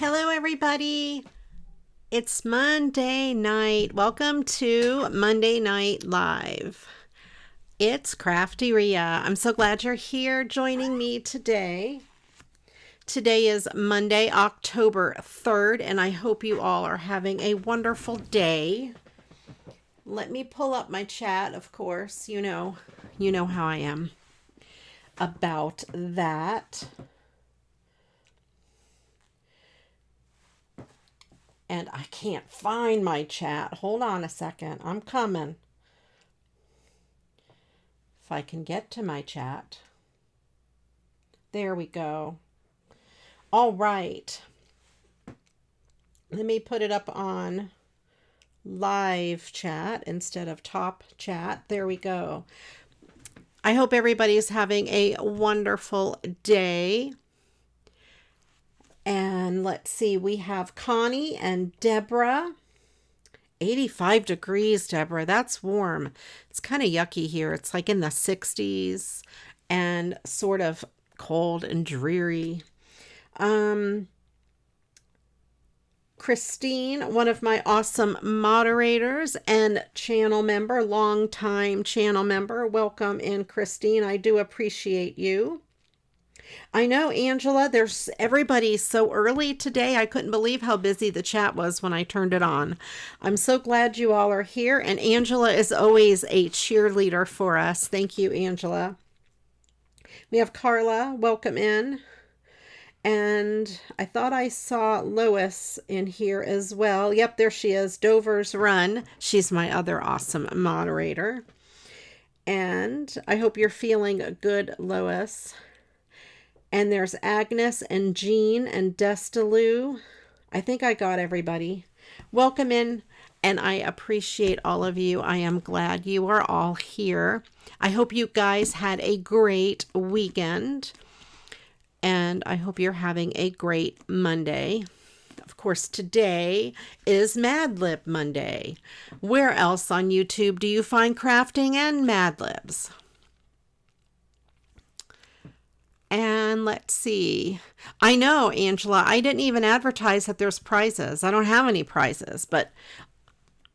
Hello, everybody. It's Monday night. Welcome to Monday Night Live. It's CraftyRia. I'm so glad you're here joining me today. Today is Monday, October 3rd, and I hope you all are having a wonderful day. Let me pull up my chat, of course. You know how I am about that. And I can't find my chat. Hold on a second. I'm coming. If I can get to my chat. There we go. All right. Let me put it up on live chat instead of top chat. There we go. I hope everybody's having a wonderful day. And let's see, we have Connie and Deborah. 85 degrees, Deborah. That's warm. It's kind of yucky here. It's like in the 60s and sort of cold and dreary. Christine, one of my awesome moderators and channel member, longtime channel member. Welcome in, Christine. I do appreciate you. I know, Angela, everybody's so early today. I couldn't believe how busy the chat was when I turned it on. I'm so glad you all are here. And Angela is always a cheerleader for us. Thank you, Angela. We have Carla. Welcome in. And I thought I saw Lois in here as well. Yep, there she is. Dover's Run. She's my other awesome moderator. And I hope you're feeling good, Lois. And there's Agnes and Jean and Destalou. I think I got everybody. Welcome in, and I appreciate all of you. I am glad you are all here. I hope you guys had a great weekend, and I hope you're having a great Monday. Of course, today is Mad Lib Monday. Where else on YouTube do you find crafting and Mad Libs? And let's see. I know, Angela, I didn't even advertise that there's prizes. I don't have any prizes, but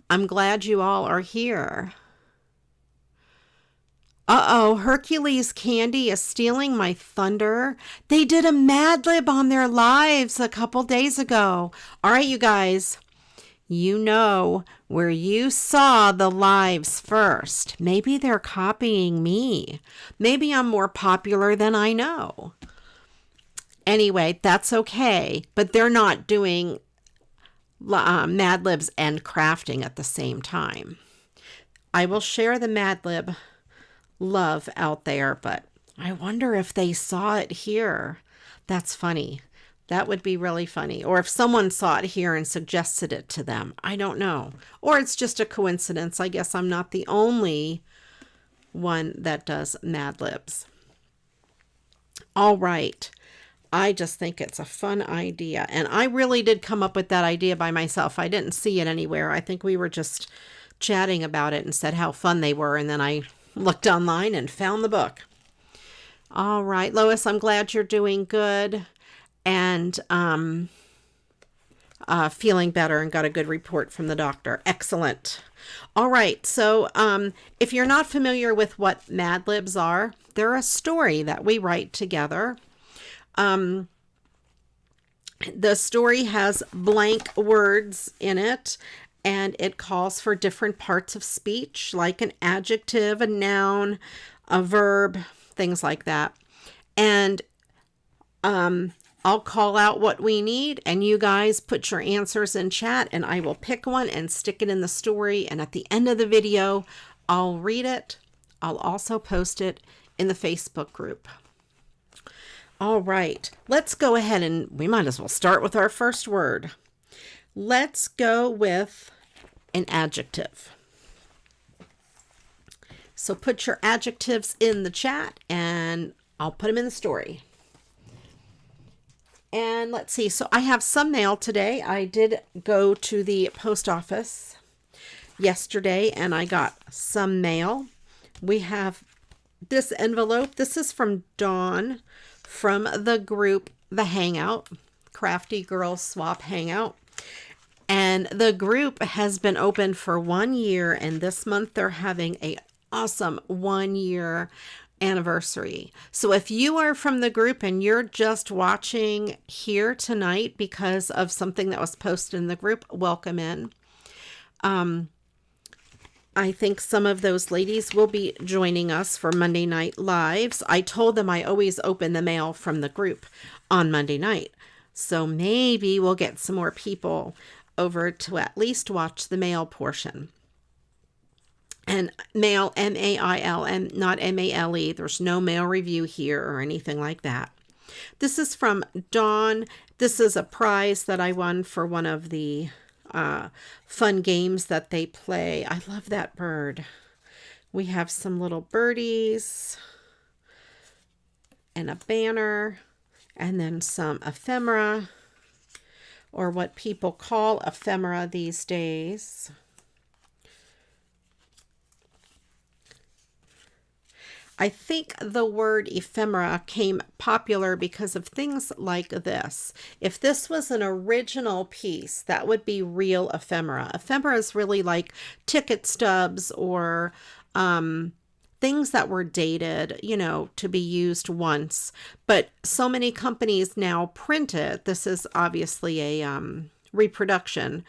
I'm glad you all are here. Uh-oh, Hercules Candy is stealing my thunder. They did a Mad Lib on their lives a couple days ago. All right, you guys. You know where you saw the lives first. Maybe they're copying me. Maybe I'm more popular than I know. Anyway, that's okay. But they're not doing Mad Libs and crafting at the same time. I will share the Mad Lib love out there, but I wonder if they saw it here. That's funny. That would be really funny. Or if someone saw it here and suggested it to them. I don't know. Or it's just a coincidence. I guess I'm not the only one that does Mad Libs. All right. I just think it's a fun idea. And I really did come up with that idea by myself. I didn't see it anywhere. I think we were just chatting about it and said how fun they were. And then I looked online and found the book. All right, Lois, I'm glad you're doing good. And feeling better and got a good report from the doctor. Excellent. All right. So if you're not familiar with what Mad Libs are, they're a story that we write together. The story has blank words in it, and it calls for different parts of speech, like an adjective, a noun, a verb, things like that. And I'll call out what we need, and you guys put your answers in chat, and I will pick one and stick it in the story. And at the end of the video, I'll read it. I'll also post it in the Facebook group. All right, let's go ahead and we might as well start with our first word. Let's go with an adjective. So put your adjectives in the chat, and I'll put them in the story. And let's see, so I have some mail today. I did go to the post office yesterday and I got some mail. We have this envelope. This is from Dawn from the group, The Hangout, Crafty Girls Swap Hangout. And the group has been open for 1 year, and this month they're having a awesome 1 year anniversary. So if you are from the group and you're just watching here tonight because of something that was posted in the group, welcome in. I think some of those ladies will be joining us for Monday Night Lives. I told them I always open the mail from the group on Monday night. So maybe we'll get some more people over to at least watch the mail portion. And mail, M-A-I-L, and not M-A-L-E. There's no mail review here or anything like that. This is from Dawn. This is a prize that I won for one of the fun games that they play. I love that bird. We have some little birdies and a banner, and then some ephemera, or what people call ephemera these days. I think the word ephemera came popular because of things like this. If this was an original piece, that would be real ephemera. Ephemera is really like ticket stubs or things that were dated, you know, to be used once. But so many companies now print it. This is obviously a reproduction,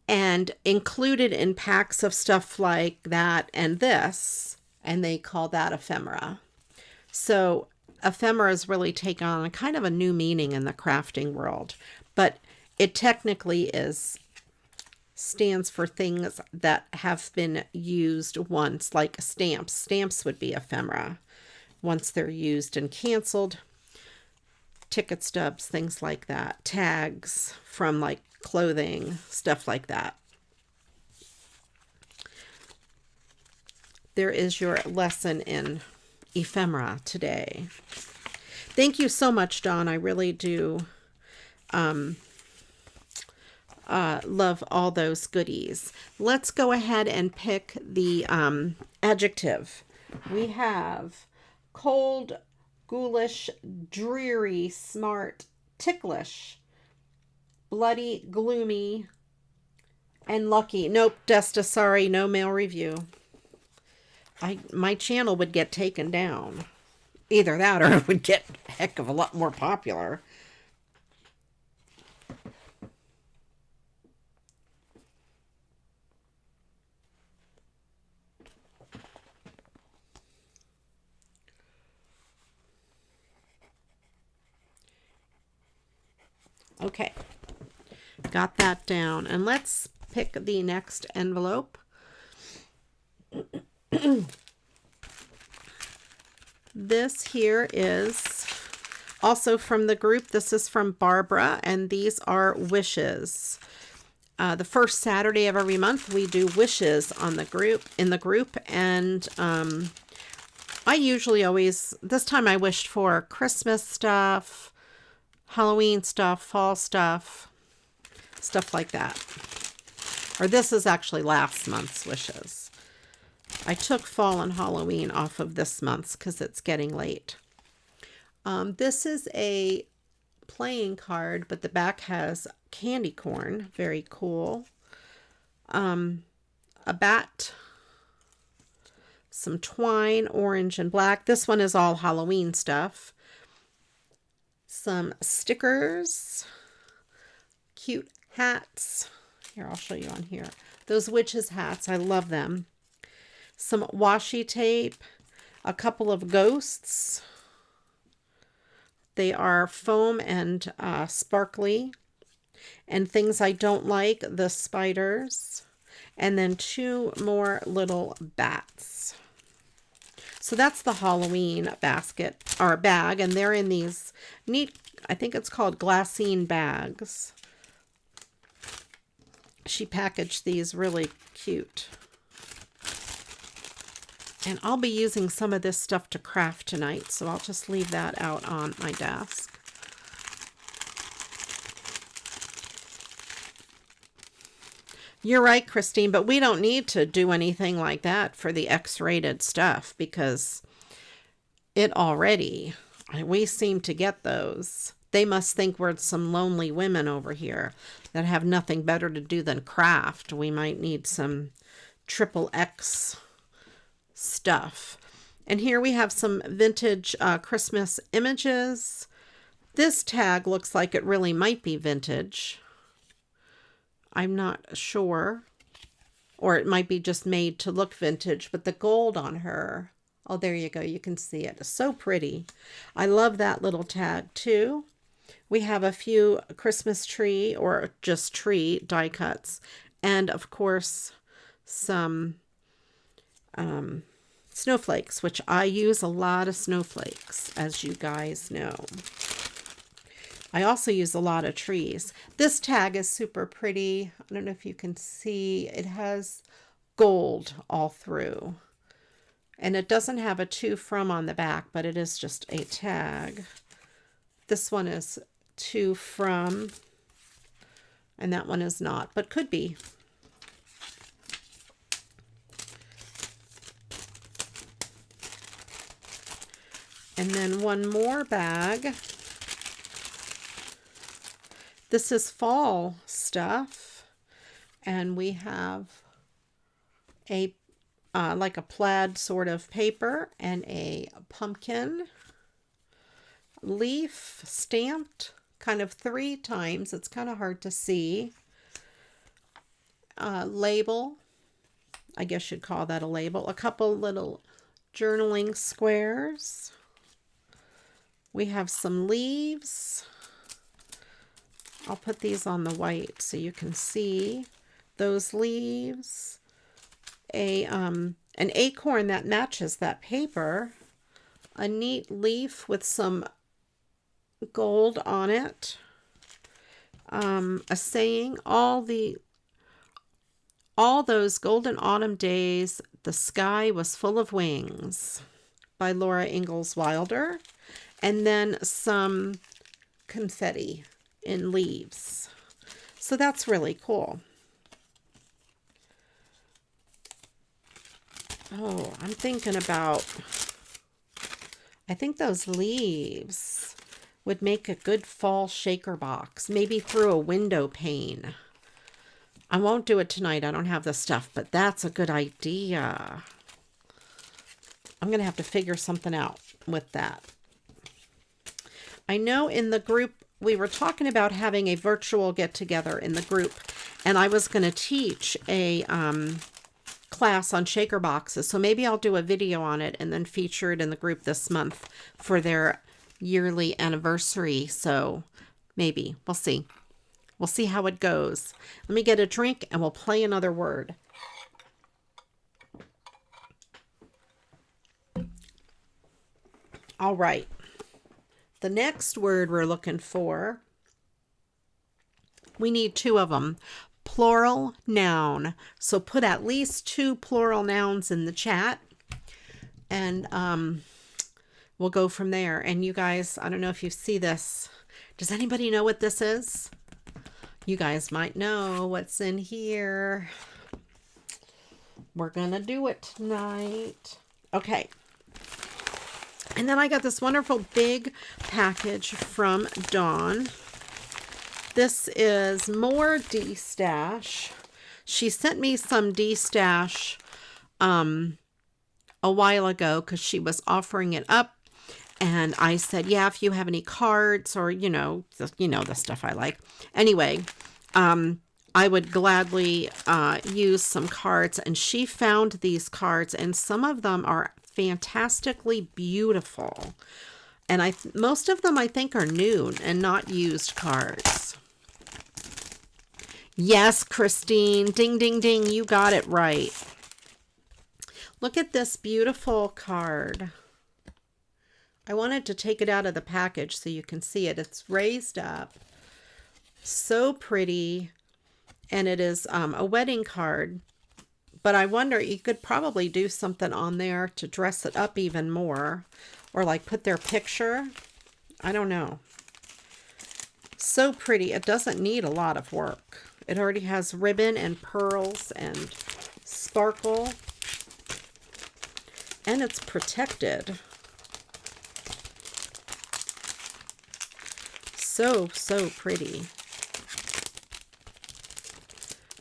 and included in packs of stuff like that and this. And they call that ephemera. So ephemera has really taken on a kind of a new meaning in the crafting world, but it technically stands for things that have been used once, like stamps. Stamps would be ephemera once they're used and canceled. Ticket stubs, things like that. Tags from like clothing, stuff like that. There is your lesson in ephemera today. Thank you so much, Dawn. I really do love all those goodies. Let's go ahead and pick the adjective. We have cold, ghoulish, dreary, smart, ticklish, bloody, gloomy, and lucky. Nope, Desta, sorry, no mail review. My channel would get taken down. Either that or it would get a heck of a lot more popular. Okay, got that down. And let's pick the next envelope. This here is also from the group. This is from Barbara, and these are wishes. The first Saturday of every month, we do wishes on the group, and I usually always, this time I wished for Christmas stuff, Halloween stuff, fall stuff, stuff like that. Or this is actually last month's wishes. I took fall and Halloween off of this month's because it's getting late. This is a playing card, but the back has candy corn. Very cool. A bat, some twine, orange and black. This one is all Halloween stuff. Some stickers, cute hats. Here, I'll show you on here. Those witches hats, I love them. Some washi tape, a couple of ghosts. They are foam and sparkly. And things I don't like, the spiders. And then 2 more little bats. So that's the Halloween basket, or bag. And they're in these neat, I think it's called glassine bags. She packaged these really cute. And I'll be using some of this stuff to craft tonight, so I'll just leave that out on my desk. You're right, Christine, but we don't need to do anything like that for the X-rated stuff because we seem to get those. They must think we're some lonely women over here that have nothing better to do than craft. We might need some triple X stuff. And here we have some vintage Christmas images. This tag looks like it really might be vintage. I'm not sure. Or it might be just made to look vintage, but the gold on her, oh, there you go. You can see it. It's so pretty. I love that little tag too. We have a few Christmas tree or just tree die cuts. And of course, some snowflakes, which I use a lot of snowflakes, as you guys know. I also use a lot of trees. This tag is super pretty. I don't know if you can see. It has gold all through. And it doesn't have a to from on the back, but it is just a tag. This one is to from, and that one is not, but could be. And then one more bag. This is fall stuff, and we have a like a plaid sort of paper and a pumpkin leaf stamped kind of 3 times. It's kind of hard to see. Label, I guess you'd call that a label. A couple little journaling squares. We have some leaves. I'll put these on the white so you can see those leaves. An acorn that matches that paper. A neat leaf with some gold on it. A saying, all those golden autumn days, the sky was full of wings, by Laura Ingalls Wilder. And then some confetti in leaves. So that's really cool. Oh, I'm thinking about, I think those leaves would make a good fall shaker box, maybe through a window pane. I won't do it tonight. I don't have the stuff, but that's a good idea. I'm going to have to figure something out with that. I know in the group, we were talking about having a virtual get-together in the group, and I was going to teach a class on shaker boxes, so maybe I'll do a video on it and then feature it in the group this month for their yearly anniversary. So maybe we'll see. We'll see how it goes. Let me get a drink and we'll play another word. All right. The next word we're looking for, we need 2 of them. Plural noun. So put at least 2 plural nouns in the chat, and we'll go from there. And you guys, I don't know if you see this. Does anybody know what this is? You guys might know what's in here. We're gonna do it tonight. Okay. And then I got this wonderful big package from Dawn. This is more D-Stash. She sent me some D-Stash a while ago because she was offering it up. And I said, yeah, if you have any cards or, you know the stuff I like. Anyway, I would gladly use some cards. And she found these cards, and some of them are fantastically beautiful. And most of them I think are new and not used cards. Yes, Christine. Ding, ding, ding. You got it right. Look at this beautiful card. I wanted to take it out of the package so you can see it. It's raised up. So pretty. And it is a wedding card. But I wonder, you could probably do something on there to dress it up even more. Or like put their picture. I don't know. So pretty. It doesn't need a lot of work. It already has ribbon and pearls and sparkle. And it's protected. So, so pretty.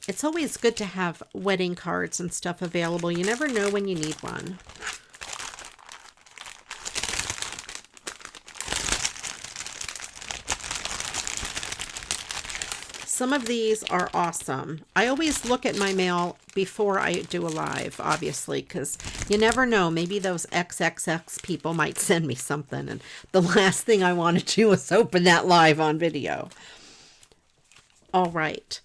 It's always good to have wedding cards and stuff available. You never know when you need one. Some of these are awesome. I always look at my mail before I do a live, obviously, because you never know. Maybe those XXX people might send me something, and the last thing I want to do is open that live on video. All right.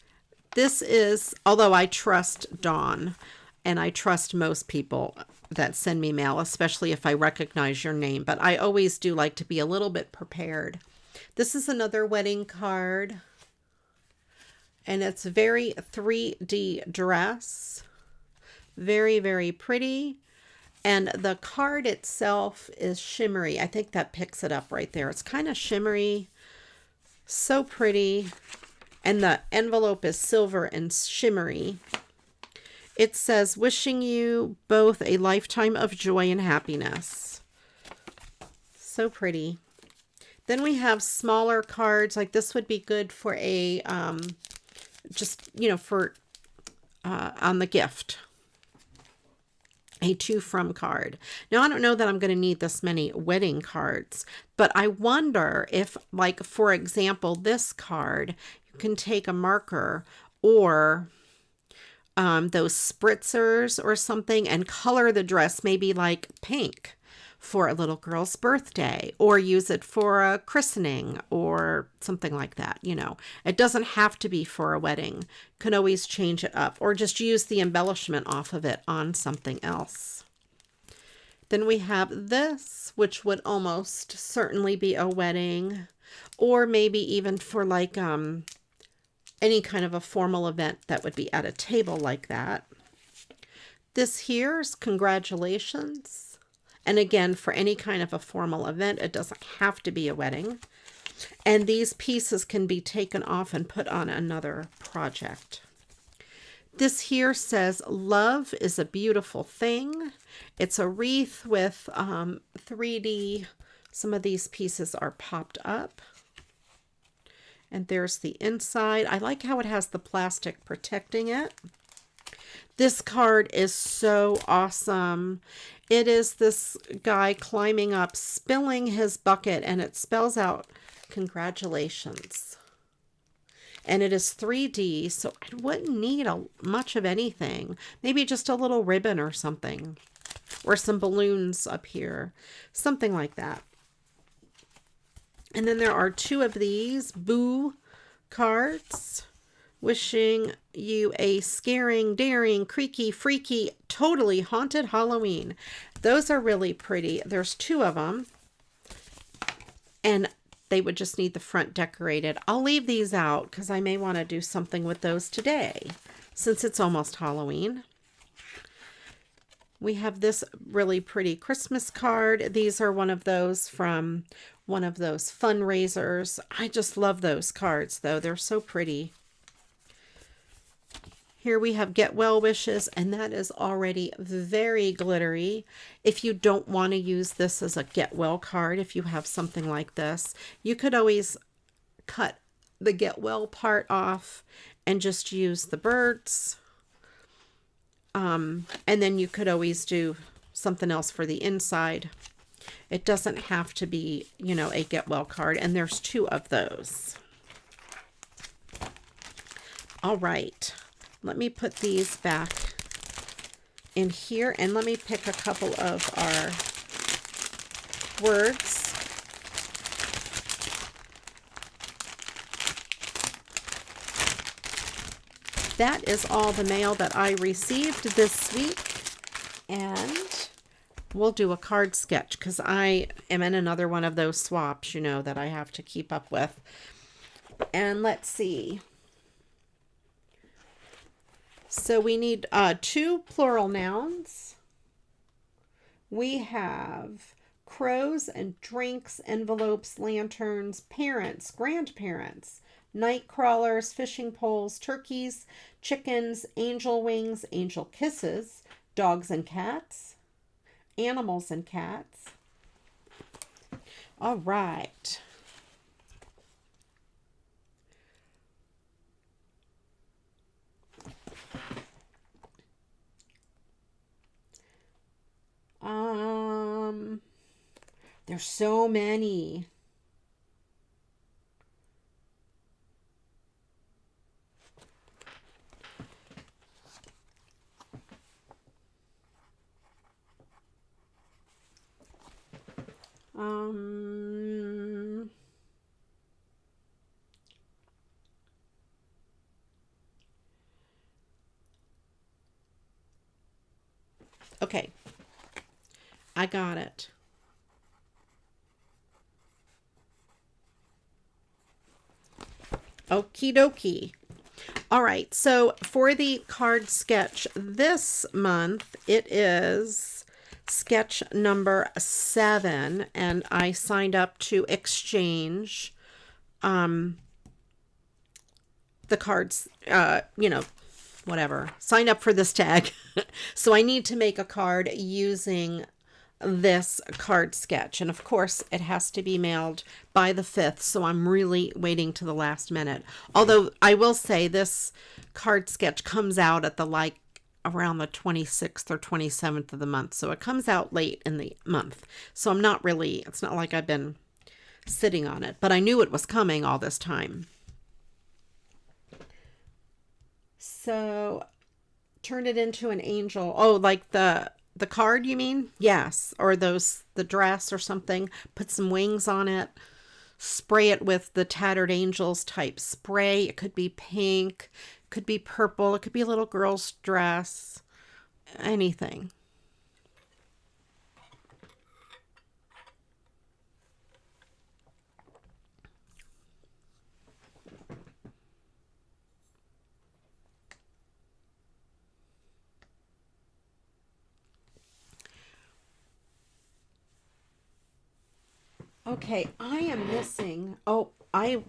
This is, although I trust Dawn, and I trust most people that send me mail, especially if I recognize your name, but I always do like to be a little bit prepared. This is another wedding card, and it's very 3D dress. Very, very pretty. And the card itself is shimmery. I think that picks it up right there. It's kind of shimmery. So pretty. And the envelope is silver and shimmery. It says, wishing you both a lifetime of joy and happiness. So pretty. Then we have smaller cards. Like this would be good for a, just, you know, for on the gift. A to from card. Now, I don't know that I'm going to need this many wedding cards, but I wonder if, like, for example, this card, you can take a marker or those spritzers or something and color the dress maybe like pink for a little girl's birthday, or use it for a christening or something like that. You know, it doesn't have to be for a wedding. Can always change it up, or just use the embellishment off of it on something else. Then we have this, which would almost certainly be a wedding, or maybe even for like any kind of a formal event that would be at a table like that. This here's congratulations. And again, for any kind of a formal event, it doesn't have to be a wedding. And these pieces can be taken off and put on another project. This here says, love is a beautiful thing. It's a wreath with 3D. Some of these pieces are popped up. And there's the inside. I like how it has the plastic protecting it. This card is so awesome. It is this guy climbing up, spilling his bucket, and it spells out congratulations. And it is 3D, so I wouldn't need much of anything. Maybe just a little ribbon or something, or some balloons up here, something like that. And then there are two of these boo cards. Wishing you a scaring, daring, creaky, freaky, totally haunted Halloween. Those are really pretty. There's two of them. And they would just need the front decorated. I'll leave these out because I may want to do something with those today, since it's almost Halloween. We have this really pretty Christmas card. These are one of those from one of those fundraisers. I just love those cards, though. They're so pretty. Here we have Get Well Wishes, and that is already very glittery. If you don't want to use this as a Get Well card, if you have something like this, you could always cut the Get Well part off and just use the birds. And then you could always do something else for the inside. It doesn't have to be, you know, a Get Well card, and there's two of those. All right. Let me put these back in here, and let me pick a couple of our words. That is all the mail that I received this week, and we'll do a card sketch because I am in another one of those swaps, you know, that I have to keep up with. And let's see. So we need two plural nouns. We have crows and drinks, envelopes, lanterns, parents, grandparents, night crawlers, fishing poles, turkeys, chickens, angel wings, angel kisses, dogs and cats, animals and cats. All right. There's so many. Okay, I got it. Okie dokie. All right, so for the card sketch this month, it is sketch number 7, and I signed up to exchange the cards, whatever. Sign up for this tag. So I need to make a card using this card sketch. And of course, it has to be mailed by the 5th. So I'm really waiting to the last minute. Although I will say this card sketch comes out at around the 26th or 27th of the month. So it comes out late in the month. So it's not like I've been sitting on it, but I knew it was coming all this time. So turn it into an angel. Oh, like the card, you mean? Yes. Or the dress or something. Put some wings on it. Spray it with the Tattered Angels type spray. It could be pink. It could be purple. It could be a little girl's dress. Anything. Okay, I am missing. I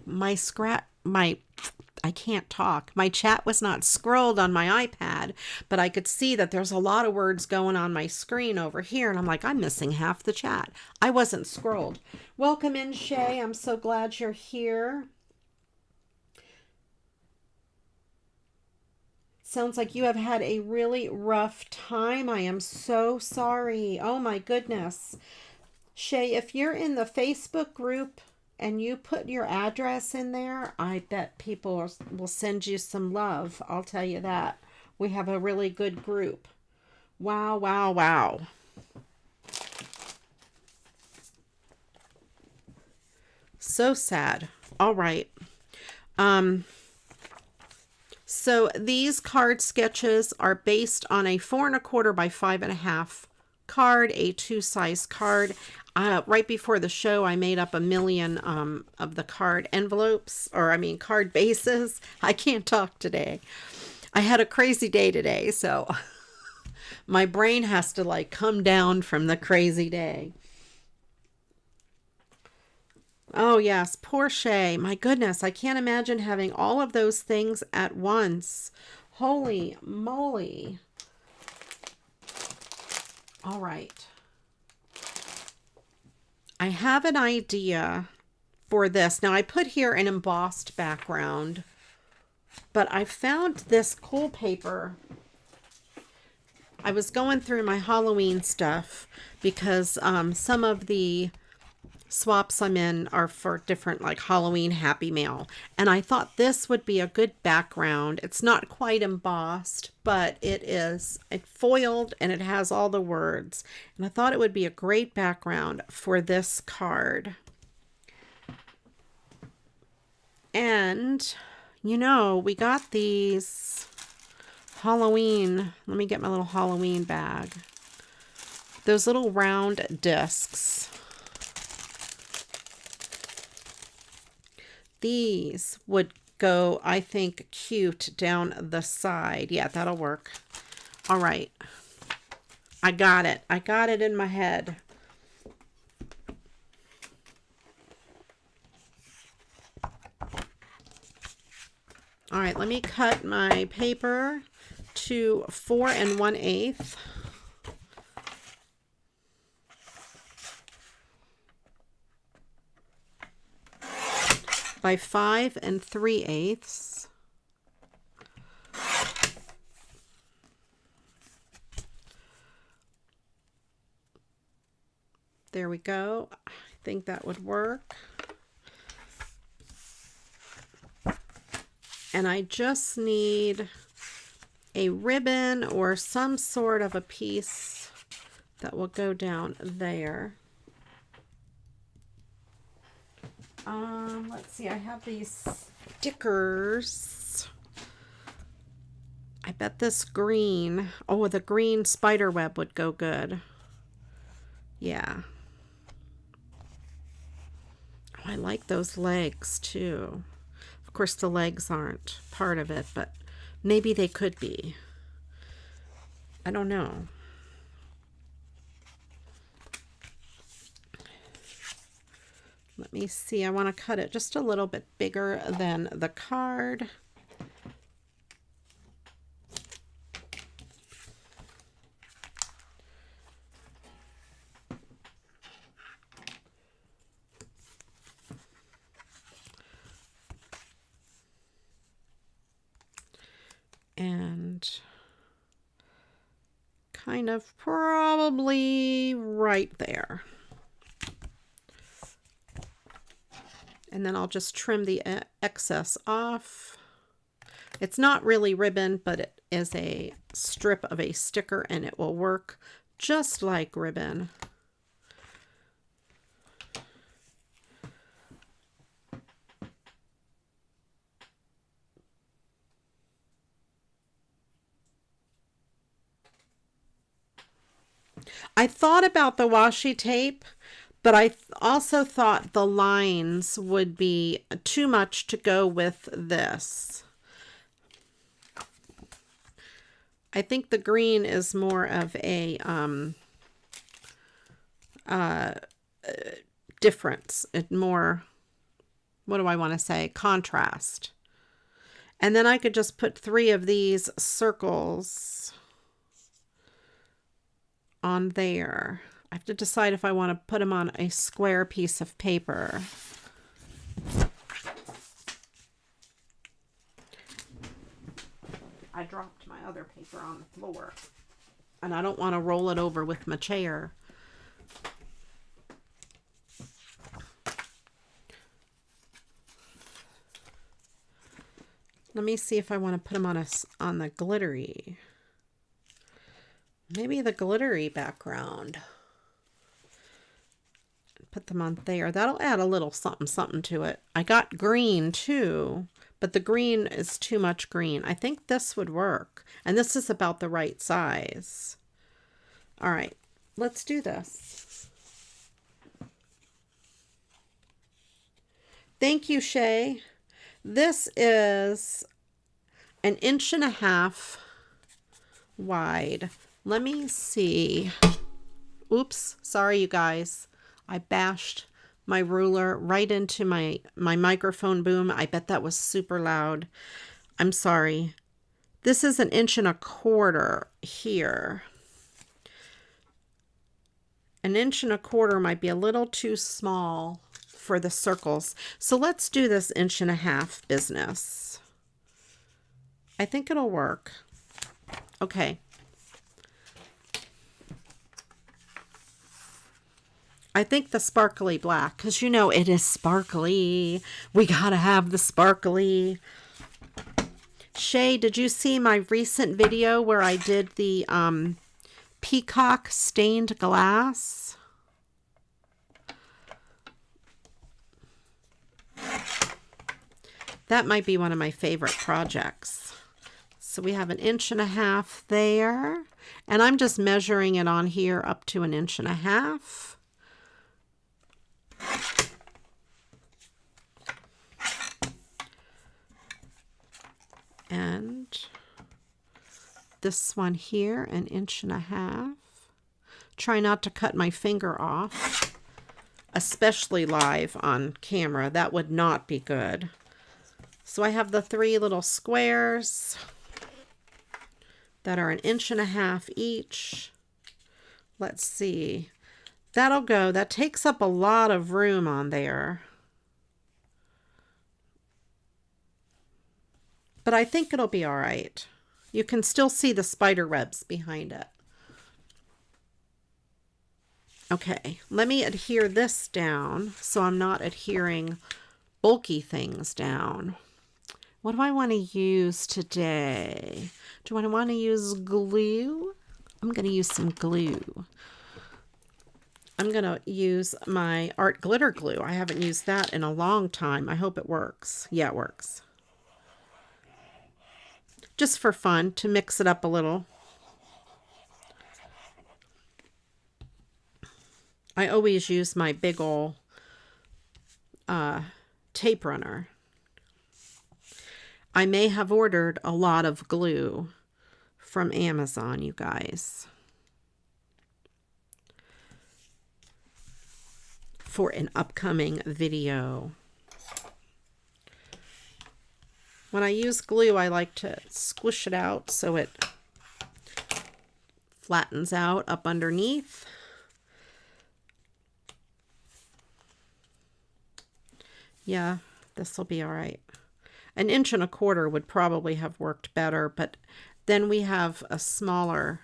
can't talk. My chat was not scrolled on my iPad, but I could see that there's a lot of words going on my screen over here, and I'm like, I'm missing half the chat. I wasn't scrolled. Welcome in, Shay. I'm so glad you're here. Sounds like you have had a really rough time. I am so sorry. Oh my goodness. Shay, if you're in the Facebook group and you put your address in there, I bet people will send you some love. I'll tell you that. We have a really good group. Wow, wow, wow. So sad. All right. So these card sketches are based on a 4 1/4 by 5 1/2 card, a 2-size card. Right before the show, I made up 1,000,000 of the card envelopes, card bases. I can't talk today. I had a crazy day today, so my brain has to come down from the crazy day. Oh yes, poor Shay. My goodness, I can't imagine having all of those things at once. Holy moly. All right. I have an idea for this. Now I put here an embossed background, but I found this cool paper. I was going through my Halloween stuff because some of the swaps I'm in are for different Halloween Happy Mail, and I thought this would be a good background. It's not quite embossed, but it's foiled and it has all the words, and I thought it would be a great background for this card. And we got these Halloween, let me get my little Halloween bag, those little round discs. These would go, I think, cute down the side. Yeah, that'll work. All right. I got it. I got it in my head. All right, let me cut my paper to 4 1/8. By 5 3/8. There we go. I think that would work. And I just need a ribbon or some sort of a piece that will go down there. Let's see, I have these stickers. I bet this green, oh, the green spider web would go good. Yeah. Oh, I like those legs too. Of course, the legs aren't part of it, but maybe they could be. I don't know. Let me see. I want to cut it just a little bit bigger than the card. And kind of probably right there. And then I'll just trim the excess off. It's not really ribbon, but it is a strip of a sticker and it will work just like ribbon. I thought about the washi tape, but I also thought the lines would be too much to go with this. I think the green is more of a difference. It more, what do I want to say? Contrast. And then I could just put 3 of these circles on there. I have to decide if I want to put them on a square piece of paper. I dropped my other paper on the floor and I don't want to roll it over with my chair. Let me see if I want to put them on the glittery. Maybe the glittery background. Put them on there. That'll add a little something something to it. I got green too, but the green is too much green. I think this would work. And this is about the right size. All right, let's do this. Thank you, Shay. This is 1.5 inches wide. Let me see. Oops, sorry you guys. I bashed my ruler right into my microphone boom. I bet that was super loud. I'm sorry. This is 1.25 inches here. 1.25 inches might be a little too small for the circles. So let's do this 1.5 inches business. I think it'll work. Okay. I think the sparkly black, because you know it is sparkly. We gotta have the sparkly. Shay, did you see my recent video where I did the peacock stained glass? That might be one of my favorite projects. So we have 1.5 inches there, and I'm just measuring it on here up to 1.5 inches. And this one here, 1.5 inches. Try not to cut my finger off, especially live on camera. That would not be good. So I have the 3 little squares that are 1.5 inches each. Let's see. That'll go. That takes up a lot of room on there. But I think it'll be all right. You can still see the spider webs behind it. Okay, let me adhere this down so I'm not adhering bulky things down. What do I want to use today? Do I want to use glue? I'm going to use some glue. I'm going to use my art glitter glue. I haven't used that in a long time. I hope it works. Yeah, it works. Just for fun, to mix it up a little. I always use my big ol' tape runner. I may have ordered a lot of glue from Amazon, you guys, for an upcoming video. When I use glue, I like to squish it out so it flattens out up underneath. Yeah, this will be all right. 1 1/4 inch would probably have worked better, but then we have a smaller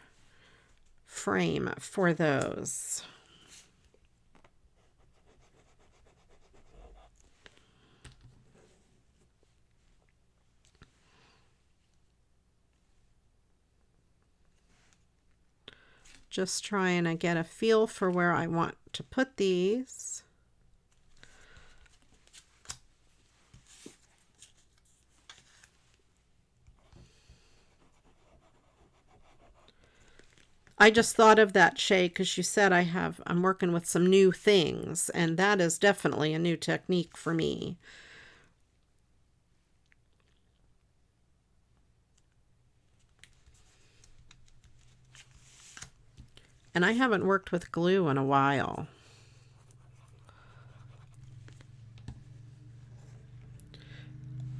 frame for those. Just trying to get a feel for where I want to put these. I just thought of that, Shay, because you said I'm working with some new things, and that is definitely a new technique for me. And I haven't worked with glue in a while.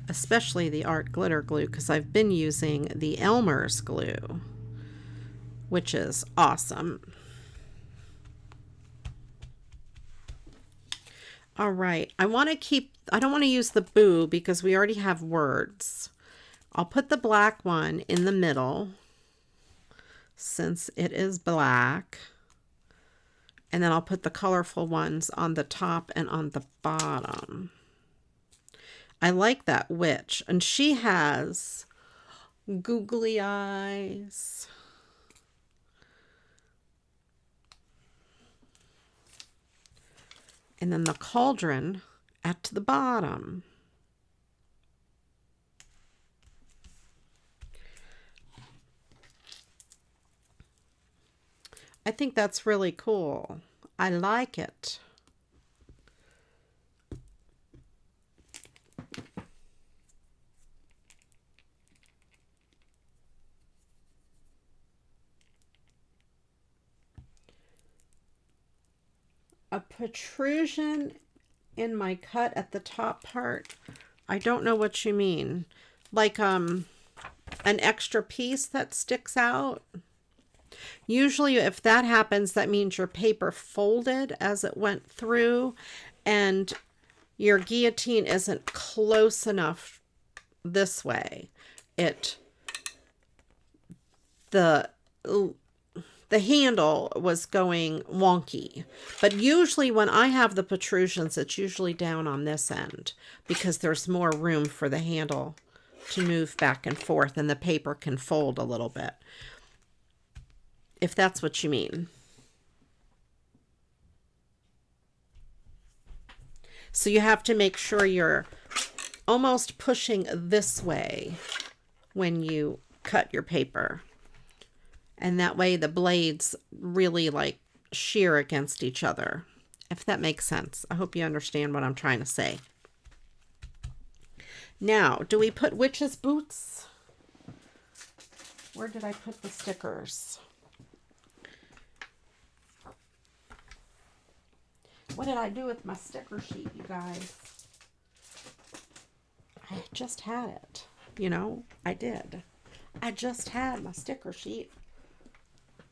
Especially the art glitter glue, because I've been using the Elmer's glue, which is awesome. All right, I don't want to use the boo because we already have words. I'll put the black one in the middle since it is black. And then I'll put the colorful ones on the top and on the bottom. I like that witch, and she has googly eyes. And then the cauldron at the bottom. I think that's really cool. I like it. A protrusion in my cut at the top part. I don't know what you mean. Like an extra piece that sticks out. Usually if that happens, that means your paper folded as it went through and your guillotine isn't close enough this way. The handle was going wonky. But usually when I have the protrusions, it's usually down on this end because there's more room for the handle to move back and forth and the paper can fold a little bit. If that's what you mean. So you have to make sure you're almost pushing this way when you cut your paper. And that way the blades really like shear against each other. If that makes sense. I hope you understand what I'm trying to say. Now, do we put witch's boots? Where did I put the stickers? What did I do with my sticker sheet, you guys? I just had it. You know, I did. I just had my sticker sheet.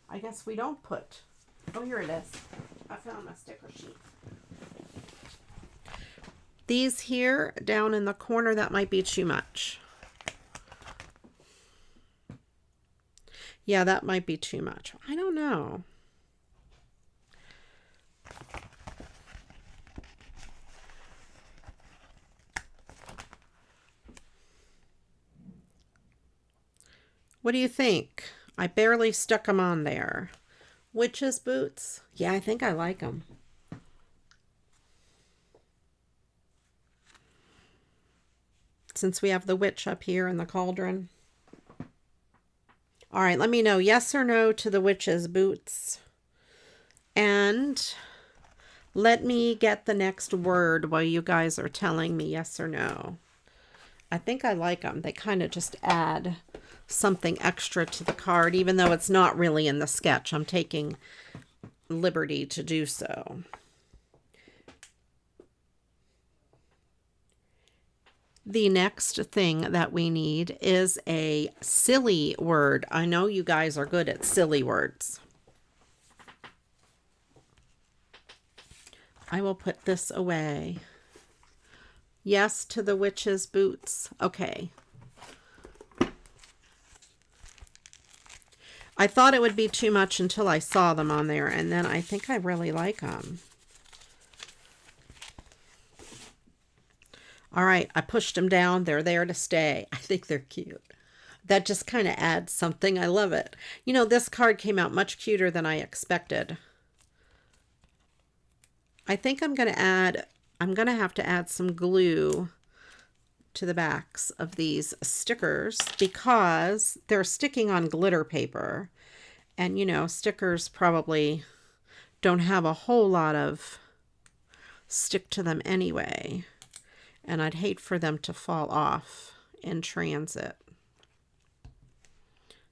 I guess we don't put... Oh, here it is. I found my sticker sheet. These here down in the corner, that might be too much. Yeah, that might be too much. I don't know. What do you think? I barely stuck them on there. Witch's boots? Yeah, I think I like them. Since we have the witch up here in the cauldron. All right, let me know yes or no to the witch's boots. And let me get the next word while you guys are telling me yes or no. I think I like them. They kind of just add something extra to the card, even though it's not really in the sketch. I'm taking liberty to do so. The next thing that we need is a silly word. I know you guys are good at silly words. I will put this away. Yes to the witch's boots. Okay. I thought it would be too much until I saw them on there, and then I think I really like them. All right, I pushed them down. They're there to stay. I think they're cute. That just kind of adds something. I love it. You know, this card came out much cuter than I expected. I think I'm going to have to add some glue to the backs of these stickers because they're sticking on glitter paper. And, you know, stickers probably don't have a whole lot of stick to them anyway. And I'd hate for them to fall off in transit.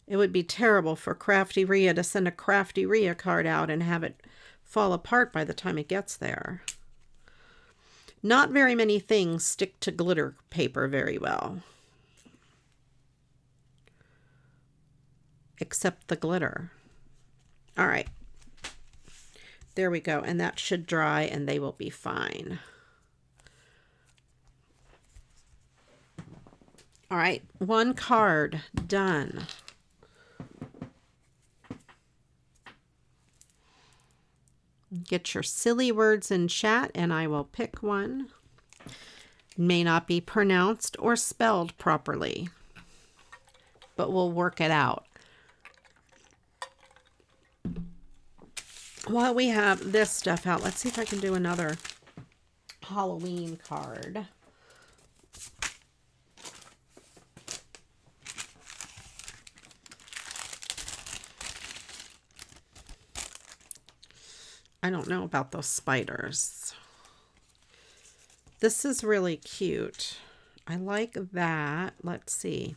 It would be terrible for CraftyRia to send a CraftyRia card out and have it fall apart by the time it gets there. Not very many things stick to glitter paper very well. Except the glitter. All right. There we go. And that should dry and they will be fine. All right. One card done. Get your silly words in chat and I will pick one. May not be pronounced or spelled properly, but we'll work it out. While we have this stuff out, let's see if I can do another Halloween card. I don't know about those spiders. This is really cute. I like that. Let's see.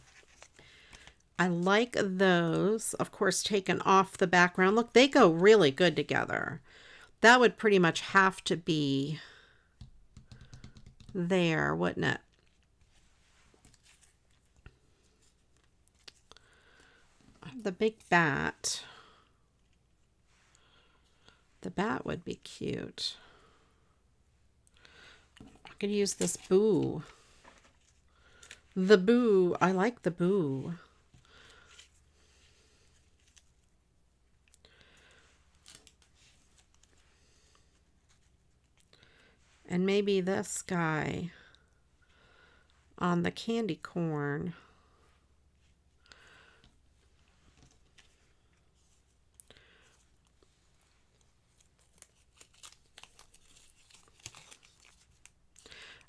I like those, of course, taken off the background. Look, they go really good together. That would pretty much have to be there, wouldn't it? The big bat. The bat would be cute. I could use this boo. The boo. I like the boo. And maybe this guy on the candy corn.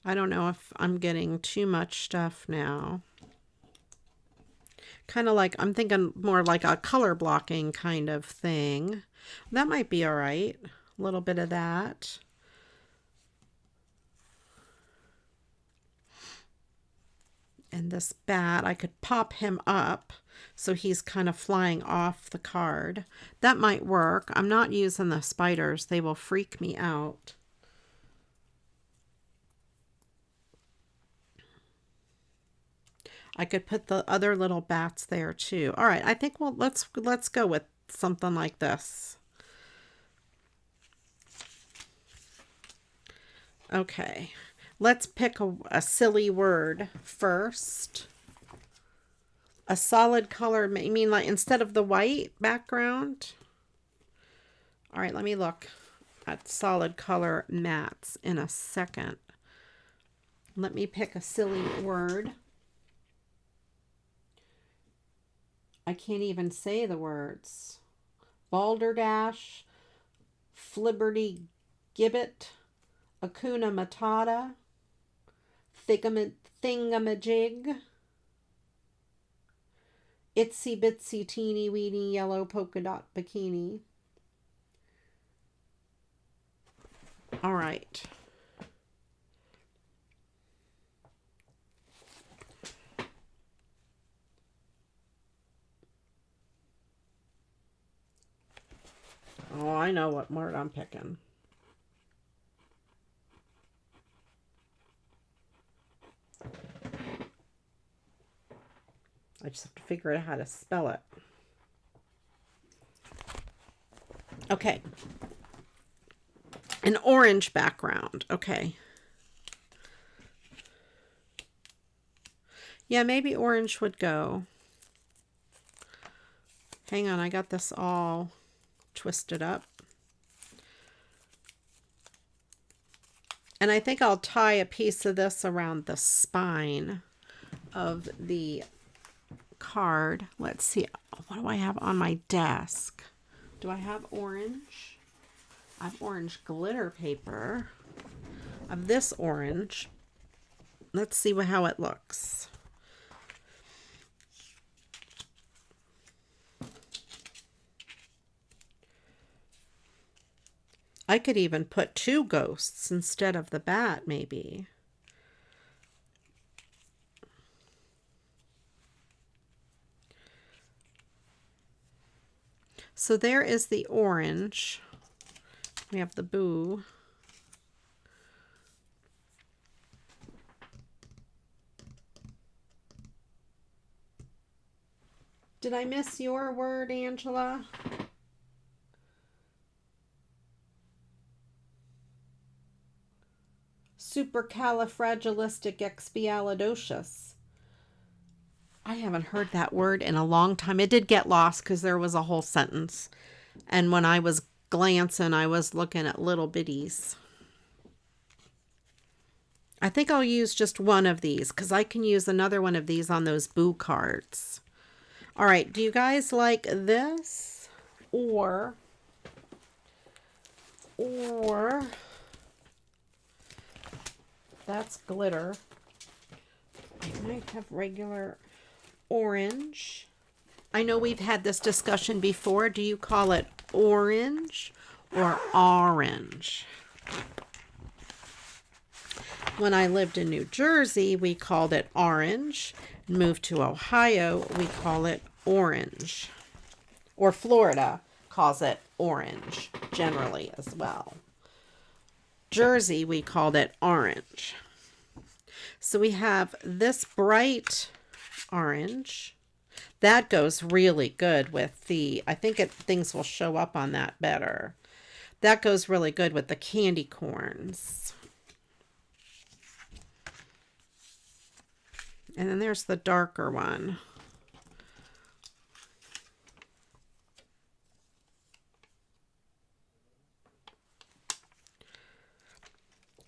I don't know if I'm getting too much stuff now. Kind of like, I'm thinking more like a color blocking kind of thing. That might be all right. A little bit of that. And this bat, I could pop him up so he's kind of flying off the card. That might work. I'm not using the spiders. They will freak me out. I could put the other little bats there too. All right, I think let's go with something like this. Okay, let's pick a silly word first. A solid color, you mean like instead of the white background? All right, let me look at solid color mats in a second. Let me pick a silly word. I can't even say the words. Balderdash, Flibberty Gibbet, Akuna Matata, Thingamajig, Itsy Bitsy Teeny Weeny Yellow Polka Dot Bikini. All right. Oh, I know what word I'm picking. I just have to figure out how to spell it. Okay. An orange background. Okay. Yeah, maybe orange would go. Hang on, I got this all twisted up. And I think I'll tie a piece of this around the spine of the card. Let's see. What do I have on my desk? Do I have orange? I have orange glitter paper. I have this orange. Let's see how it looks. I could even put two ghosts instead of the bat, maybe. So there is the orange. We have the boo. Did I miss your word, Angela? Supercalifragilisticexpialidocious. I haven't heard that word in a long time. It did get lost because there was a whole sentence. And when I was glancing, I was looking at little bitties. I think I'll use just one of these because I can use another one of these on those boo cards. All right, do you guys like this? Or that's glitter. I might have regular orange. I know we've had this discussion before. Do you call it orange or orange? When I lived in New Jersey, we called it orange. Moved to Ohio, we call it orange. Or Florida calls it orange generally as well. Jersey, we called it orange. So we have this bright orange. That goes really good with the, I think things will show up on that better. That goes really good with the candy corns. And then there's the darker one.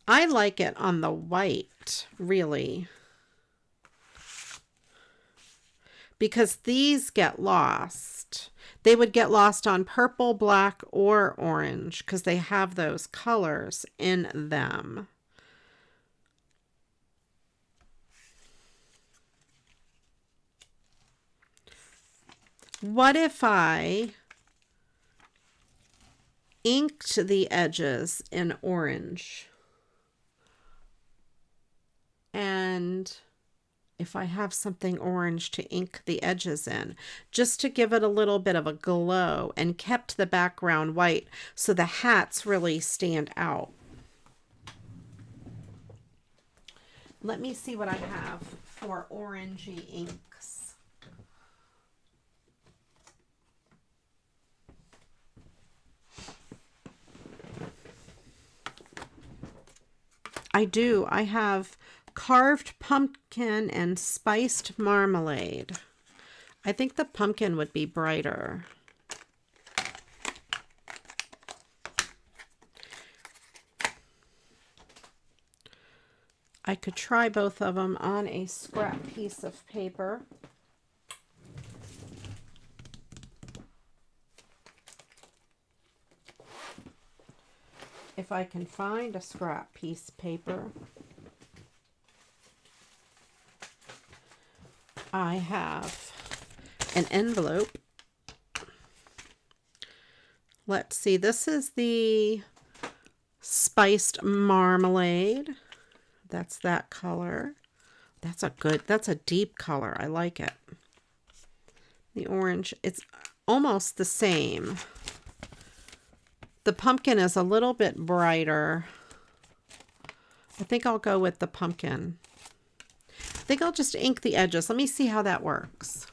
I like it on the white, really. Because these get lost. They would get lost on purple, black, or orange because they have those colors in them. What if I inked the edges in orange? And if I have something orange to ink the edges in, just to give it a little bit of a glow, and kept the background white so the hats really stand out. Let me see what I have for orangey inks. I do. I have carved pumpkin and spiced marmalade. I think the pumpkin would be brighter. I could try both of them on a scrap piece of paper. if I can find a scrap piece of paper. I have an envelope. Let's see, this is the spiced marmalade. That's that color. That's a deep color. I like it. The orange, it's almost the same. The pumpkin is a little bit brighter. I think I'll go with the pumpkin. I think I'll just ink the edges. Let me see how that works.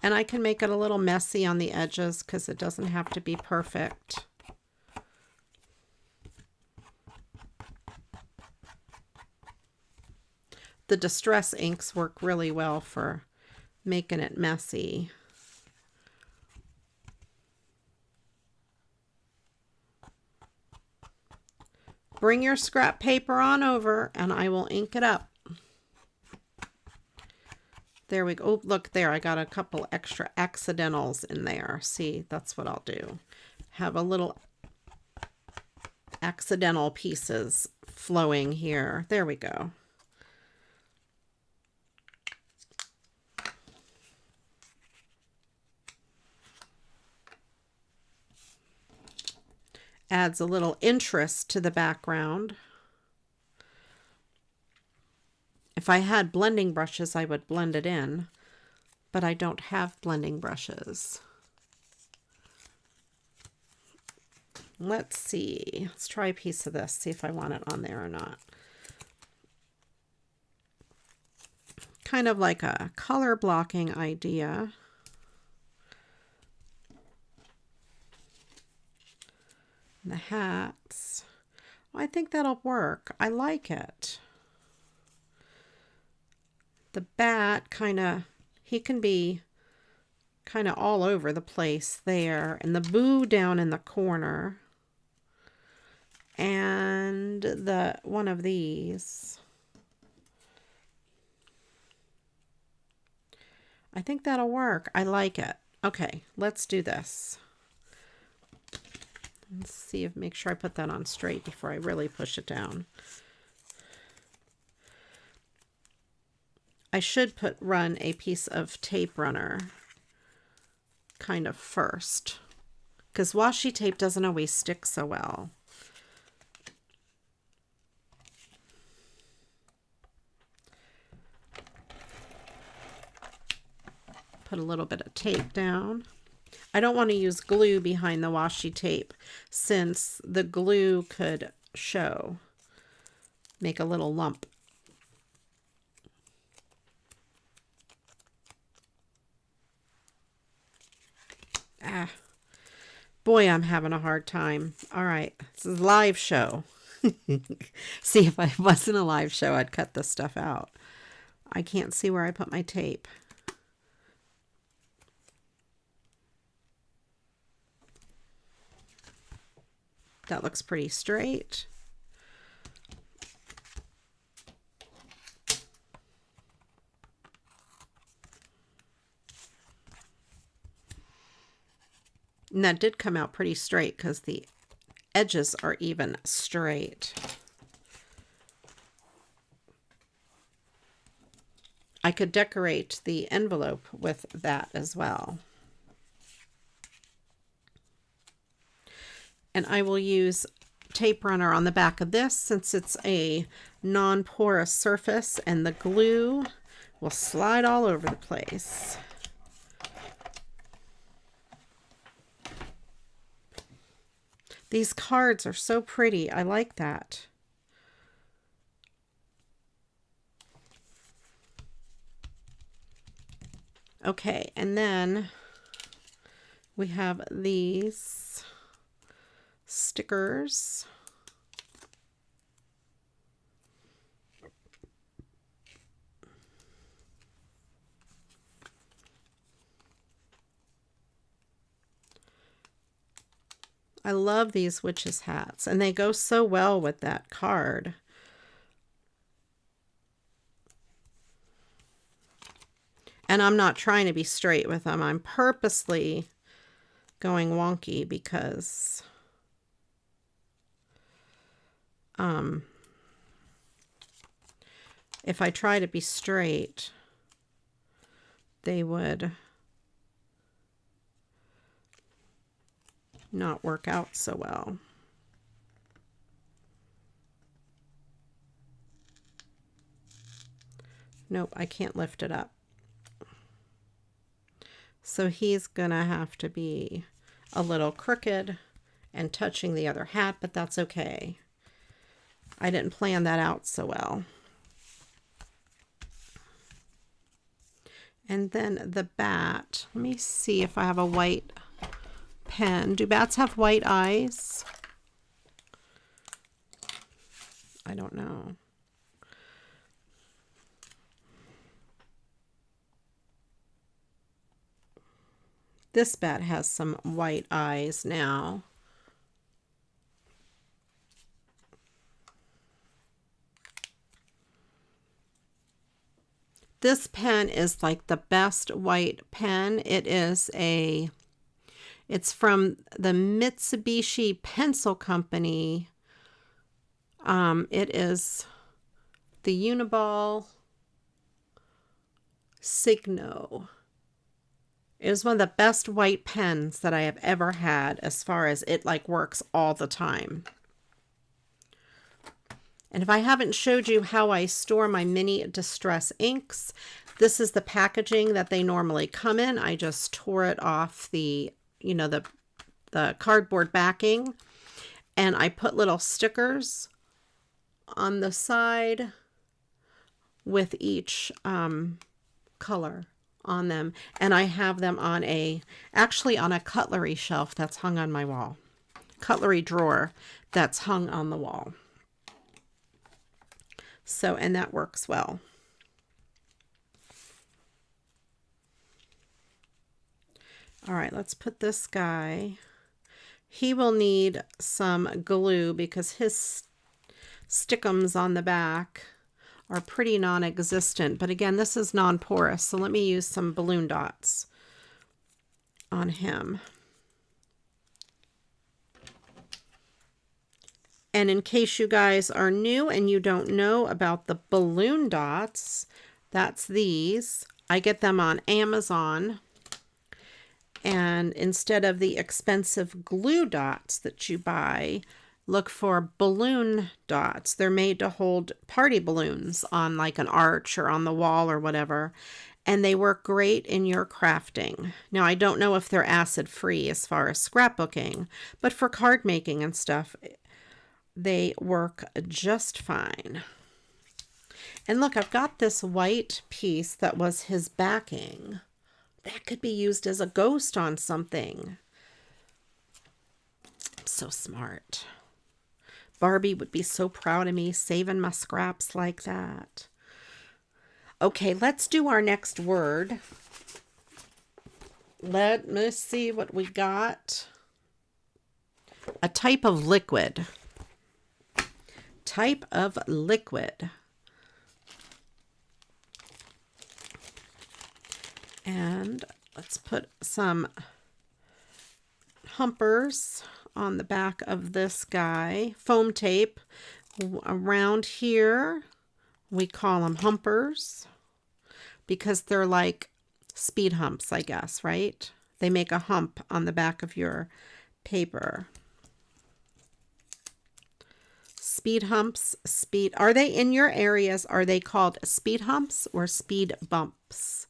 And I can make it a little messy on the edges because it doesn't have to be perfect. The distress inks work really well for making it messy. Bring your scrap paper on over and I will ink it up. There we go. Oh, look there. I got a couple extra accidentals in there. See, that's what I'll do. Have a little accidental pieces flowing here. There we go. Adds a little interest to the background. If I had blending brushes, I would blend it in, but I don't have blending brushes. Let's see. Let's try a piece of this, see if I want it on there or not. Kind of like a color blocking idea. The hats. Well, I think that'll work. I like it. The bat he can be kind of all over the place there. And the boo down in the corner. And one of these. I think that'll work. I like it. Okay, let's do this. Let's see make sure I put that on straight before I really push it down. I should run a piece of tape runner kind of first, because washi tape doesn't always stick so well. Put a little bit of tape down. I don't want to use glue behind the washi tape since the glue could show, make a little lump. Boy, I'm having a hard time. All right, this is a live show. See, if I wasn't a live show, I'd cut this stuff out. I can't see where I put my tape. That looks pretty straight. And that did come out pretty straight because the edges are even straight. I could decorate the envelope with that as well. And I will use tape runner on the back of this since it's a non-porous surface and the glue will slide all over the place. These cards are so pretty. I like that. Okay, and then we have these stickers. I love these witches' hats, and they go so well with that card. And I'm not trying to be straight with them. I'm purposely going wonky because if I try to be straight, they would not work out so well. Nope, I can't lift it up. So he's gonna have to be a little crooked and touching the other hat, but that's okay. I didn't plan that out so well. And then the bat, let me see if I have a white pen. Do bats have white eyes? I don't know. This bat has some white eyes now. This pen is like the best white pen. It's from the Mitsubishi Pencil Company. It is the Uniball Signo. It is one of the best white pens that I have ever had, as far as it like works all the time. And if I haven't showed you how I store my mini distress inks, this is the packaging that they normally come in. I just tore it off the, you know, the cardboard backing, and I put little stickers on the side with each color on them. And I have them on actually on a cutlery shelf that's hung on my wall. Cutlery drawer that's hung on the wall. So, and that works well. All right, let's put this guy. He will need some glue because his stickums on the back are pretty non-existent. But again, this is non-porous, so let me use some balloon dots on him. And in case you guys are new and you don't know about the balloon dots, that's these. I get them on Amazon. And instead of the expensive glue dots that you buy, look for balloon dots. They're made to hold party balloons on like an arch or on the wall or whatever. And they work great in your crafting. Now, I don't know if they're acid-free as far as scrapbooking, but for card making and stuff, they work just fine. And look, I've got this white piece that was his backing. That could be used as a ghost on something. So smart. Barbie would be so proud of me saving my scraps like that. Okay, let's do our next word. Let me see what we got. A type of liquid. Type of liquid. And let's put some humpers on the back of this guy. Foam tape around here. We call them humpers because they're like speed humps, I guess, right? They make a hump on the back of your paper. Speed humps, are they in your areas? Are they called speed humps or speed bumps?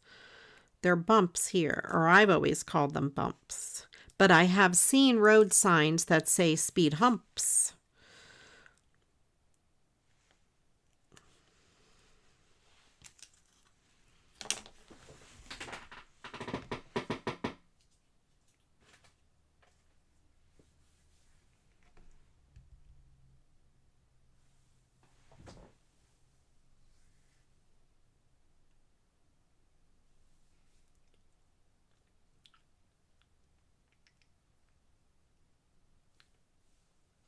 They're bumps here, or I've always called them bumps. But I have seen road signs that say speed humps.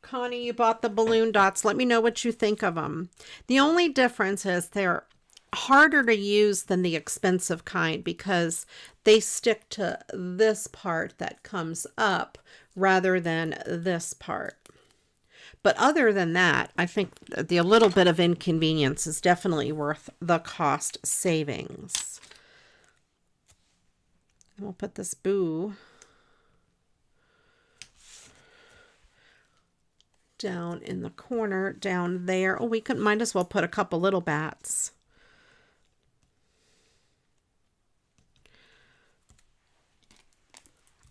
Connie, you bought the balloon dots. Let me know what you think of them. The only difference is they're harder to use than the expensive kind because they stick to this part that comes up rather than this part. But other than that, I think the little bit of inconvenience is definitely worth the cost savings. We'll put this boo down in the corner down there. Oh, we could might as well put a couple little bats.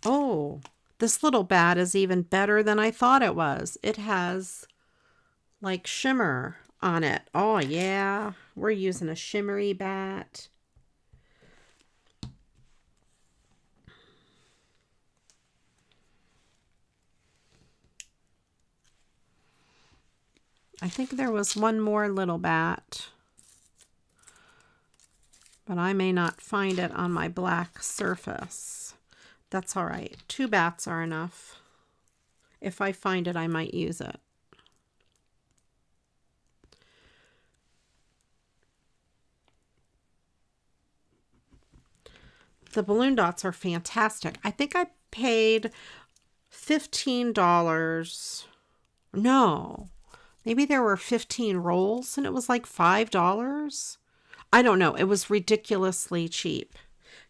Oh, this little bat is even better than I thought it was. It has like shimmer on it. Oh yeah, we're using a shimmery bat. I think there was one more little bat, but I may not find it on my black surface. That's all right. 2 bats are enough. If I find it, I might use it. The balloon dots are fantastic. I think I paid $15. No, maybe there were 15 rolls and it was like $5. I don't know. It was ridiculously cheap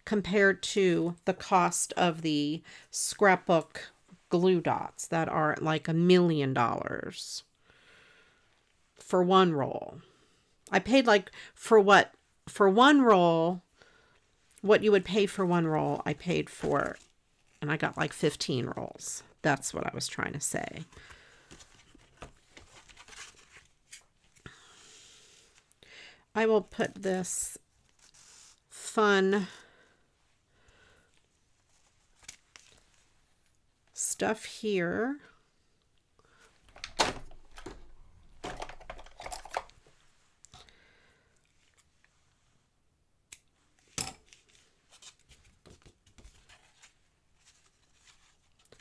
compared to the cost of the scrapbook glue dots that are like $1 million for one roll. I paid like for one roll, what you would pay for one roll, I paid for, and I got like 15 rolls. That's what I was trying to say. I will put this fun stuff here.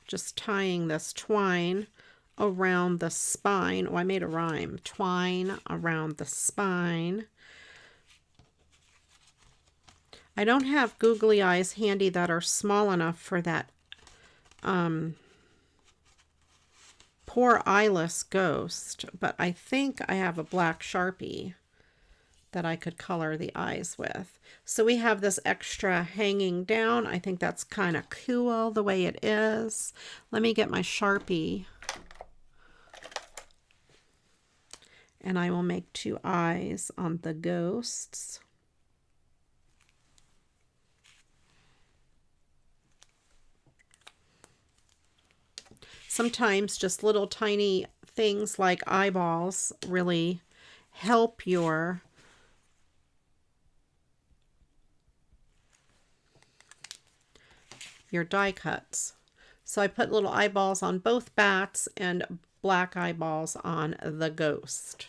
Just tying this twine around the spine. Oh, I made a rhyme. Twine around the spine. I don't have googly eyes handy that are small enough for that poor eyeless ghost, but I think I have a black Sharpie that I could color the eyes with. So we have this extra hanging down. I think that's kind of cool the way it is. Let me get my Sharpie and I will make 2 eyes on the ghosts. Sometimes just little tiny things like eyeballs really help your die cuts. So I put little eyeballs on both bats and black eyeballs on the ghost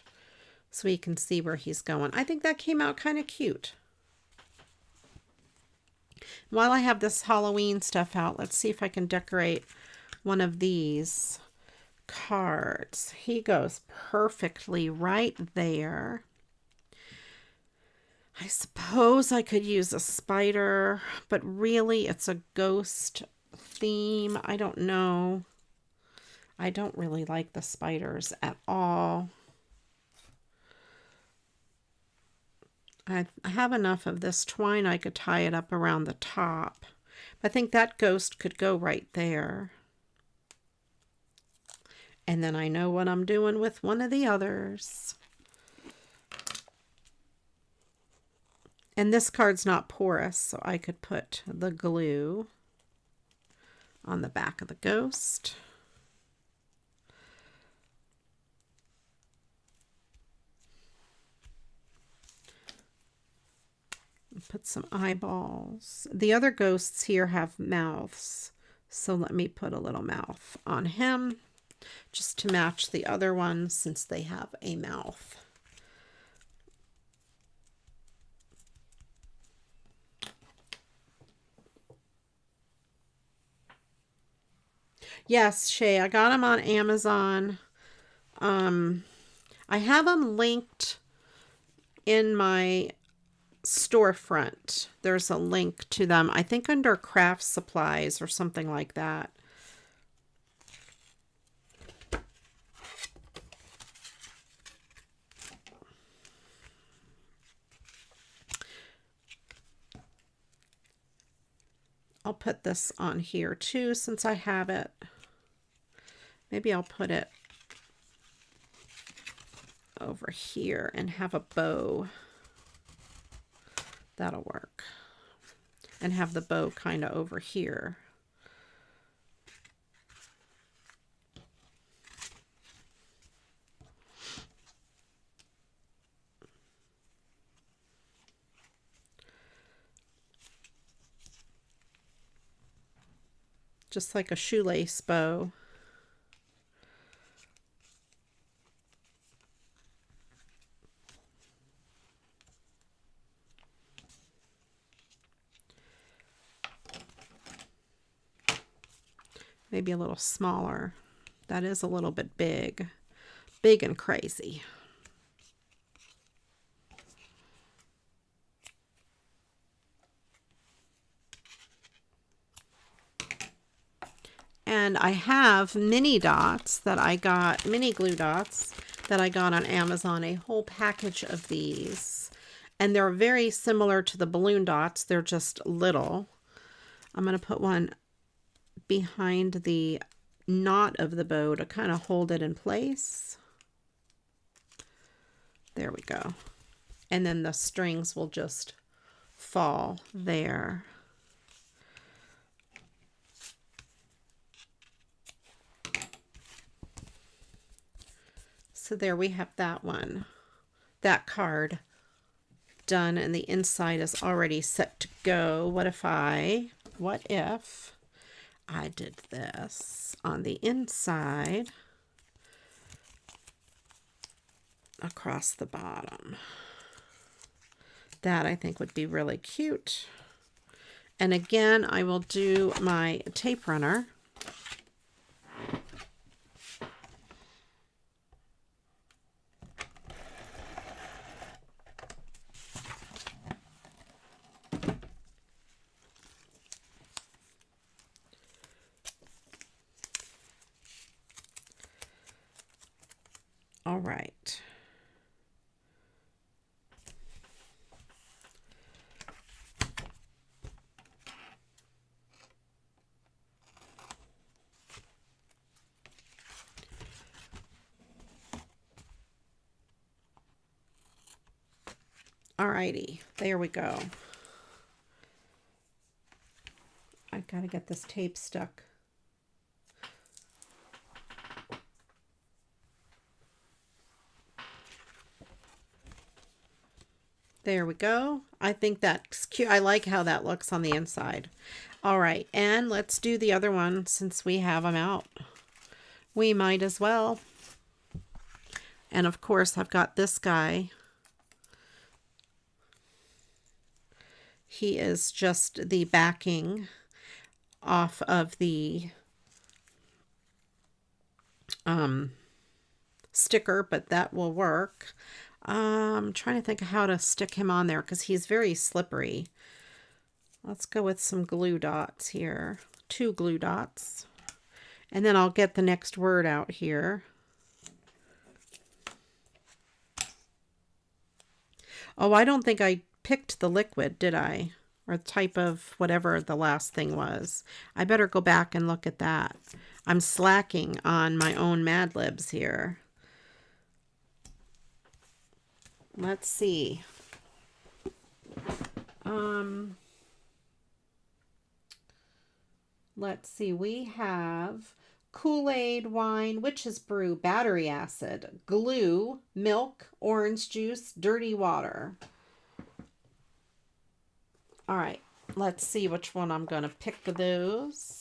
so you can see where he's going. I think that came out kind of cute. While I have this Halloween stuff out, let's see if I can decorate one of these cards. He goes perfectly right there. I suppose I could use a spider, but really it's a ghost theme. I don't know. I don't really like the spiders at all. I have enough of this twine I could tie it up around the top. I think that ghost could go right there. And then I know what I'm doing with one of the others. And this card's not porous, so I could put the glue on the back of the ghost. Put some eyeballs. The other ghosts here have mouths, so let me put a little mouth on him just to match the other ones since they have a mouth. Yes, Shay, I got them on Amazon. I have them linked in my storefront. There's a link to them, I think under craft supplies or something like that. I'll put this on here too since I have it. Maybe I'll put it over here and have a bow. That'll work. And have the bow kind of over here. Just like a shoelace bow. Maybe a little smaller. That is a little bit big. Big and crazy. And I have mini dots that I got, mini glue dots that I got on Amazon, a whole package of these. And they're very similar to the balloon dots. They're just little. I'm going to put one behind the knot of the bow to kind of hold it in place. There we go. And then the strings will just fall there. So there we have that one, that card done, and the inside is already set to go. What if I did this on the inside across the bottom? That I think would be really cute. And again, I will do my tape runner. All right. Alrighty, there we go. I've got to get this tape stuck. There we go. I think that's cute. I like how that looks on the inside. All right, and let's do the other one since we have them out. We might as well. And of course, I've got this guy. He is just the backing off of the sticker, but that will work. I'm trying to think of how to stick him on there because he's very slippery. Let's go with some glue dots here. 2 glue dots. And then I'll get the next word out here. Oh, I don't think I picked the liquid, did I? Or the type of whatever the last thing was. I better go back and look at that. I'm slacking on my own Mad Libs here. Let's see. Let's see. We have Kool-Aid, wine, witch's brew, battery acid, glue, milk, orange juice, dirty water. All right. Let's see which one I'm going to pick of those.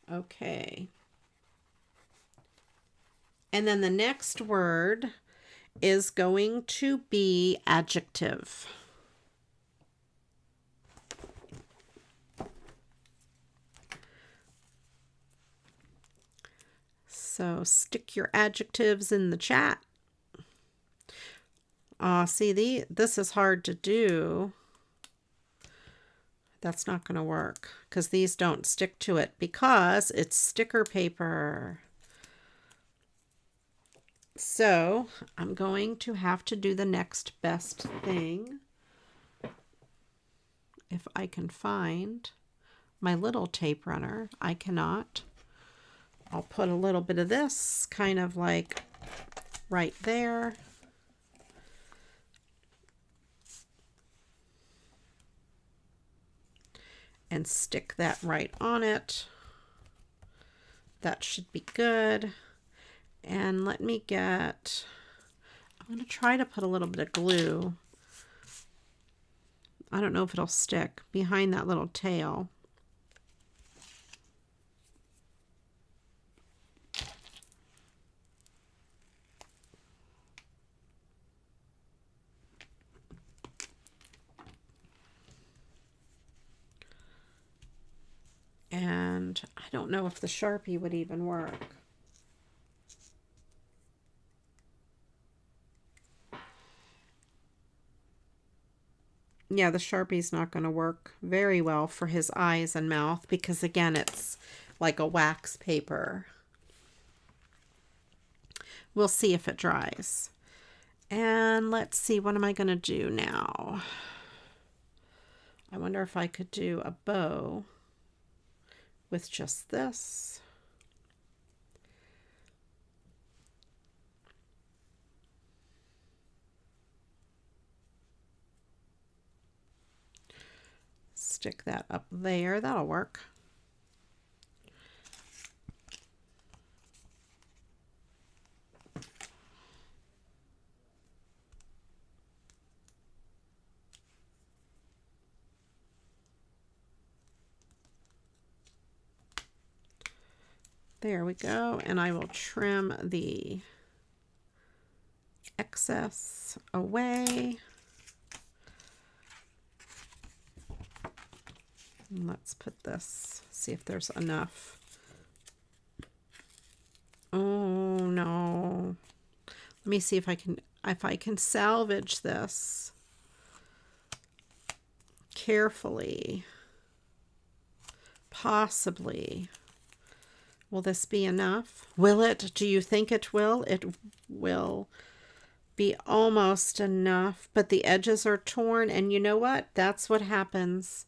Okay. And then the next word is going to be adjective. So stick your adjectives in the chat. See, this is hard to do. That's not going to work because these don't stick to it because it's sticker paper. So I'm going to have to do the next best thing. If I can find my little tape runner, I cannot. I'll put a little bit of this kind of like right there. And stick that right on it. That should be good. And let me get, I'm going to try to put a little bit of glue. I don't know if it'll stick behind that little tail. And I don't know if the Sharpie would even work. Yeah, the Sharpie's not going to work very well for his eyes and mouth because, again, it's like a wax paper. We'll see if it dries. And let's see, what am I going to do now? I wonder if I could do a bow with just this. Stick that up there. That'll work. There we go. And I will trim the excess away. And let's put this, see if there's enough. Oh no. Let me see if I can salvage this carefully. Possibly. Will this be enough? Will it? Do you think it will? It will be almost enough, but the edges are torn, and you know what? That's what happens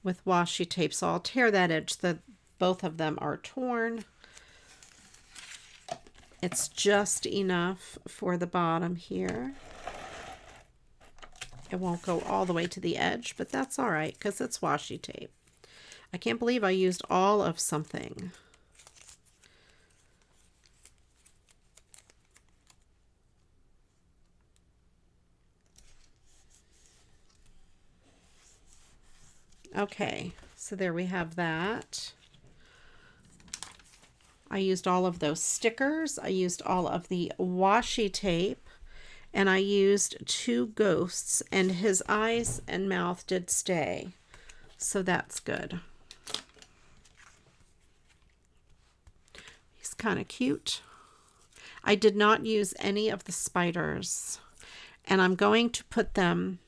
with washi tape. So I'll tear that edge. Both of them are torn. It's just enough for the bottom here. It won't go all the way to the edge, but that's all right because it's washi tape. I can't believe I used all of something. Okay, so there we have that. I used all of those stickers. I used all of the washi tape, and I used 2 ghosts, and his eyes and mouth did stay. So that's good. He's kind of cute. I did not use any of the spiders, and I'm going to put them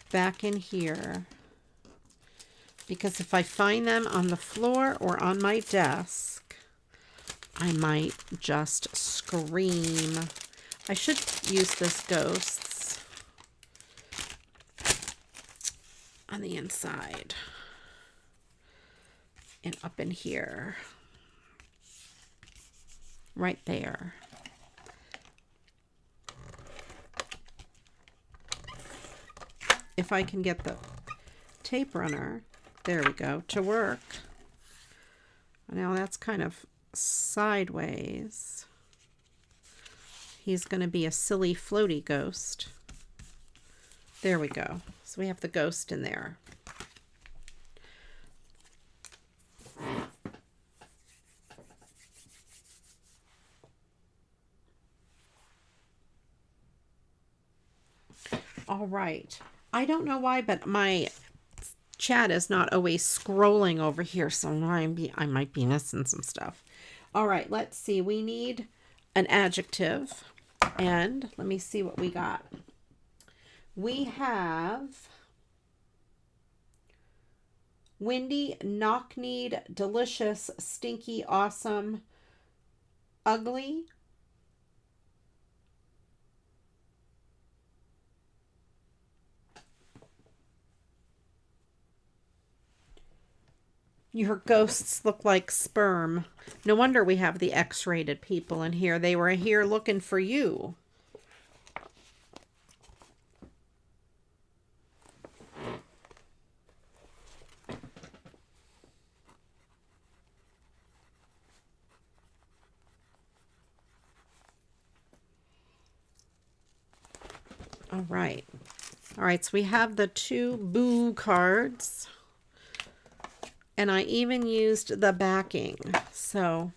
back in here because if I find them on the floor or on my desk, I might just scream. I should use this ghosts on the inside and up in here, right there. If I can get the tape runner, there we go, to work. Now that's kind of sideways. He's going to be a silly floaty ghost. There we go. So we have the ghost in there. All right. I don't know why, but my chat is not always scrolling over here, so I might be missing some stuff. All right, let's see. We need an adjective, and let me see what we got. We have windy, knock-kneed, delicious, stinky, awesome, ugly. Your ghosts look like sperm. No wonder we have the X-rated people in here. They were here looking for you. All right. All right, so we have the 2 boo cards. And I even used the backing. So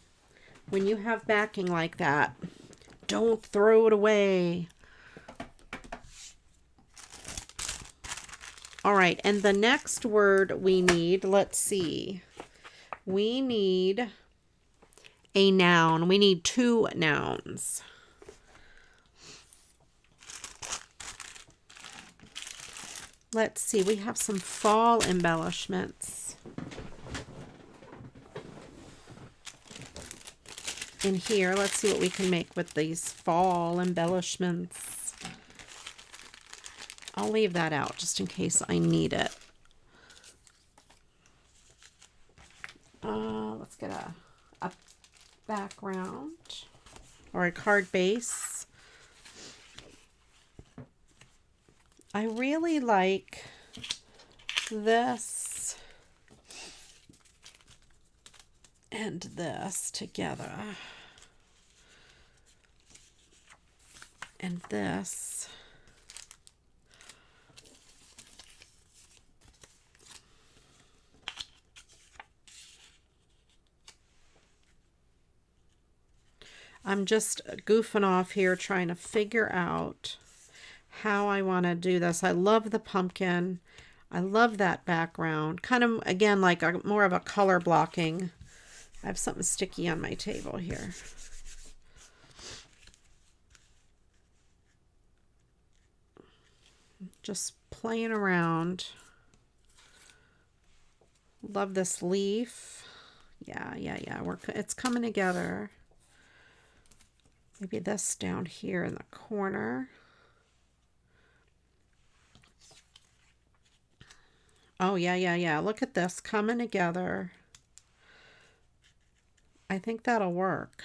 when you have backing like that, don't throw it away. All right, and the next word we need, let's see. We need a noun. We need 2 nouns. Let's see, we have some fall embellishments in here. Let's see what we can make with these fall embellishments. I'll leave that out just in case I need it. Let's get a background or a card base. I really like this and this together. And this. I'm just goofing off here trying to figure out how I want to do this. I love the pumpkin. I love that background. Kind of, again, like more of a color blocking. I have something sticky on my table here. Just playing around. Love this leaf. Yeah. It's coming together. Maybe this down here in the corner. Oh, yeah. Look at this coming together. I think that'll work.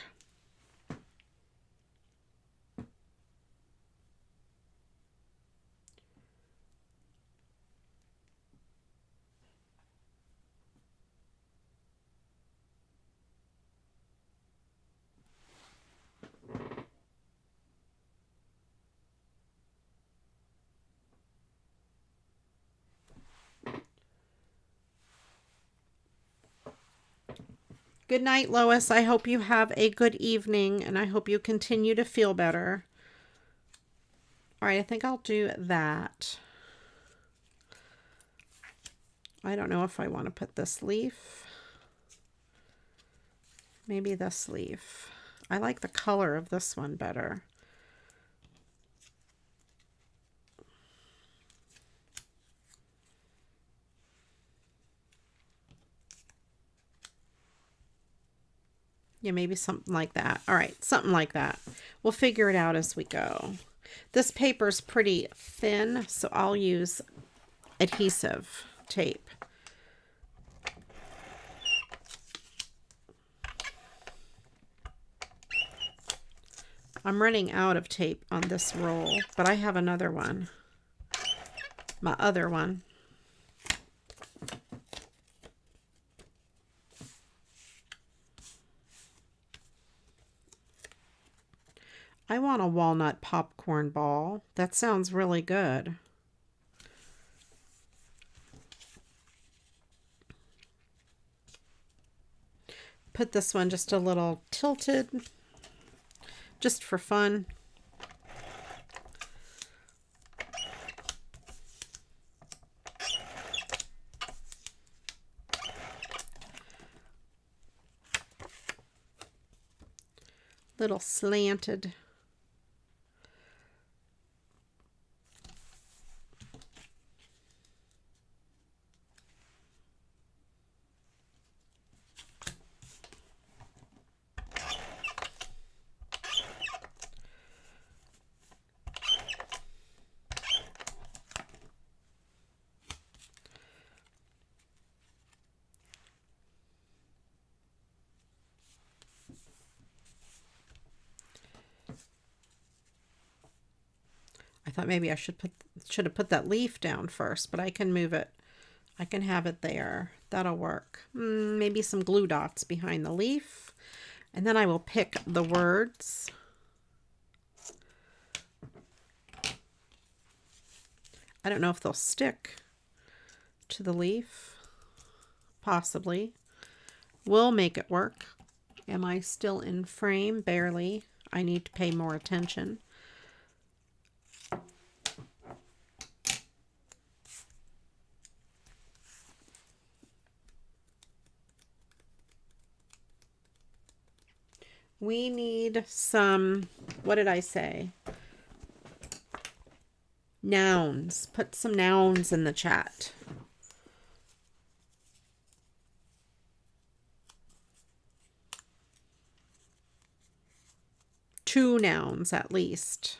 Good night, Lois. I hope you have a good evening, and I hope you continue to feel better. All right, I think I'll do that. I don't know if I want to put this leaf. Maybe this leaf. I like the color of this one better. Yeah, maybe something like that. All right, something like that. We'll figure it out as we go. This paper's pretty thin, so I'll use adhesive tape. I'm running out of tape on this roll, but I have another one. My other one. I want a walnut popcorn ball. That sounds really good. Put this one just a little tilted, just for fun. Little slanted. I thought maybe I should have put that leaf down first, but I can move it. I can have it there. That'll work. Maybe some glue dots behind the leaf. And then I will pick the words. I don't know if they'll stick to the leaf. Possibly. We'll make it work. Am I still in frame? Barely. I need to pay more attention. We need some, what did I say? Nouns. Put some nouns in the chat. Two nouns at least.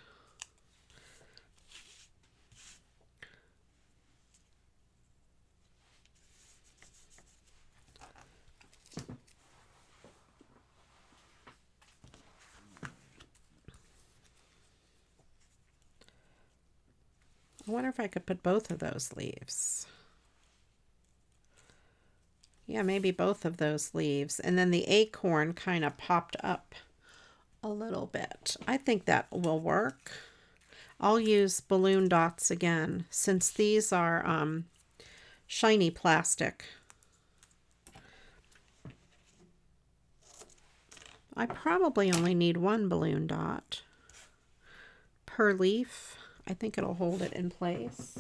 I wonder if I could put both of those leaves. Yeah, maybe both of those leaves. And then the acorn kind of popped up a little bit. I think that will work. I'll use balloon dots again since these are shiny plastic. I probably only need one balloon dot per leaf. I think it'll hold it in place.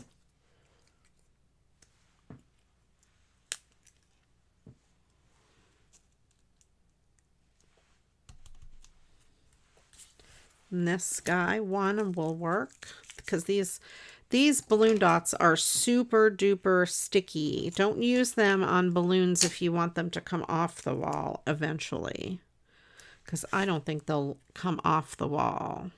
And this guy, one will work because these balloon dots are super duper sticky. Don't use them on balloons if you want them to come off the wall eventually, because I don't think they'll come off the wall.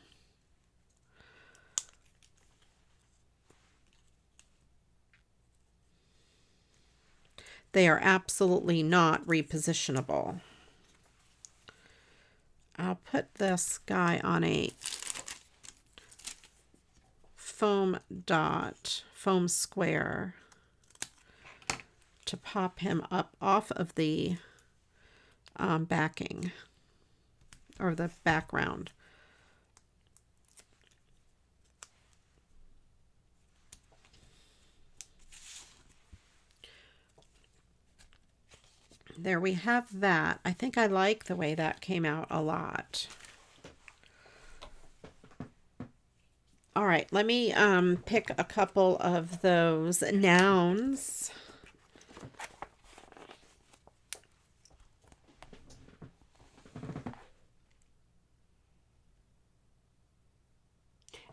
They are absolutely not repositionable. I'll put this guy on a foam dot, foam square to pop him up off of the backing or the background. There we have that. I think I like the way that came out a lot. All right, let me pick a couple of those nouns.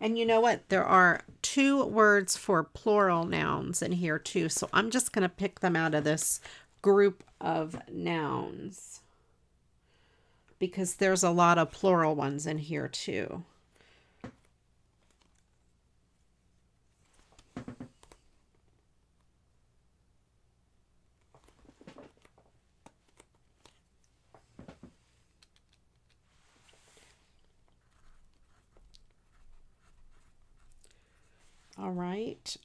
And you know what? There are 2 words for plural nouns in here too. So I'm just going to pick them out of this group of nouns because there's a lot of plural ones in here too. All right.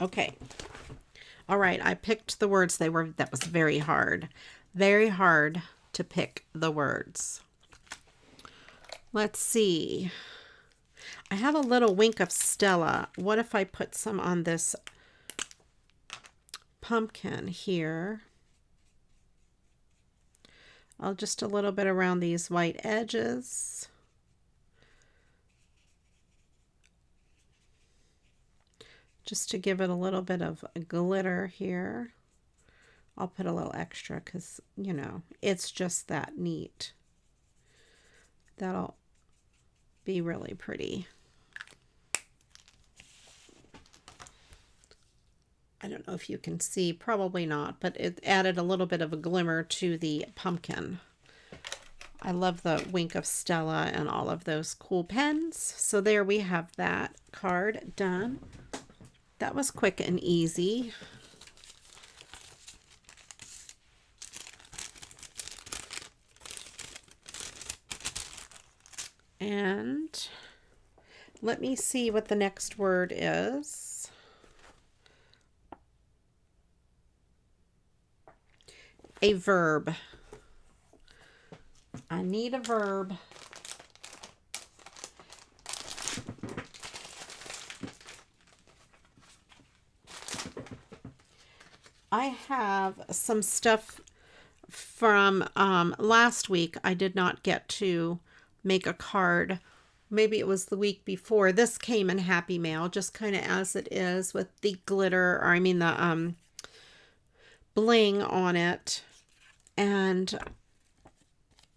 Okay. All right, I picked the words. That was very hard. Very hard to pick the words. Let's see. I have a little wink of Stella. What if I put some on this pumpkin here? I'll just a little bit around these white edges. Just to give it a little bit of glitter here. I'll put a little extra because, you know, it's just that neat. That'll be really pretty. I don't know if you can see, probably not, but it added a little bit of a glimmer to the pumpkin. I love the wink of Stella and all of those cool pens. So there we have that card done. That was quick and easy. And let me see what the next word is. A verb. I need a verb. I have some stuff from last week. I did not get to make a card. Maybe it was the week before. This came in Happy Mail, just kind of as it is with the glitter, or I mean the bling on it. And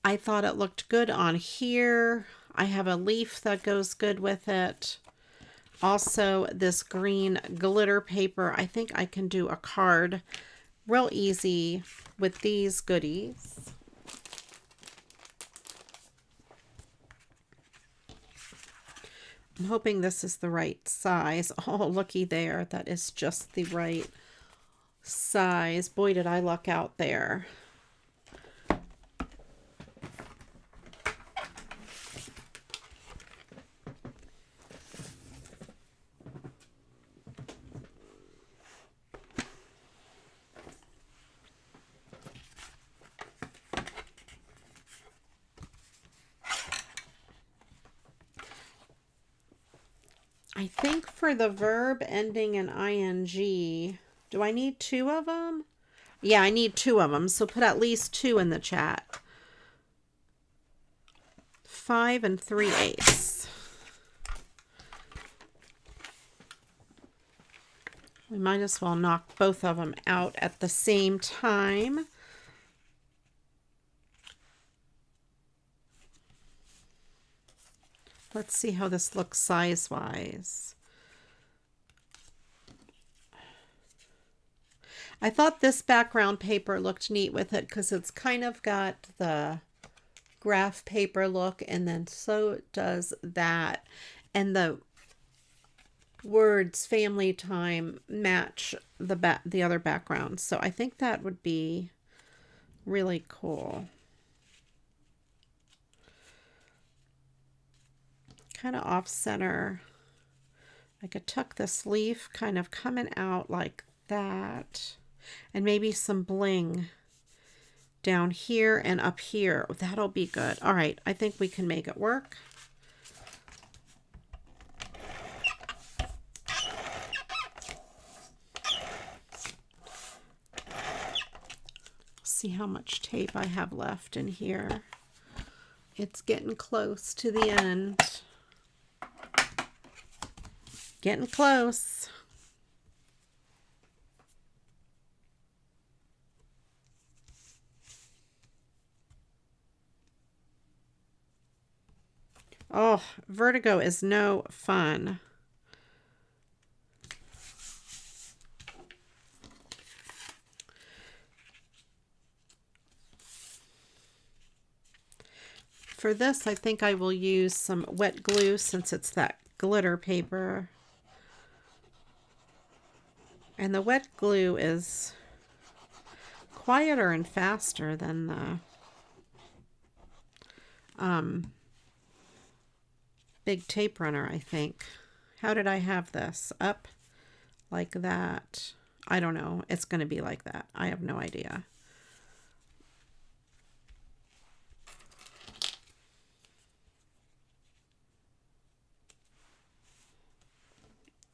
I thought it looked good on here. I have a leaf that goes good with it. Also, this green glitter paper. I think I can do a card real easy with these goodies. I'm hoping this is the right size. Oh, looky there. That is just the right size. Boy, did I luck out there. I think for the verb ending in ing, do I need 2 of them? Yeah, I need 2 of them, so put at least 2 in the chat. 5 3/8. We might as well knock both of them out at the same time. Let's see how this looks size-wise. I thought this background paper looked neat with it because it's kind of got the graph paper look, and then so does that. And the words family time match the other backgrounds. So I think that would be really cool. Kind of off center. I could tuck this leaf kind of coming out like that, and maybe some bling down here and up here. That'll be good. All right, I think we can make it work. See how much tape I have left in here. It's getting close to the end. Getting close. Oh, vertigo is no fun. For this, I think I will use some wet glue since it's that glitter paper. And the wet glue is quieter and faster than the big tape runner, I think. How did I have this? Up like that. I don't know. It's going to be like that. I have no idea.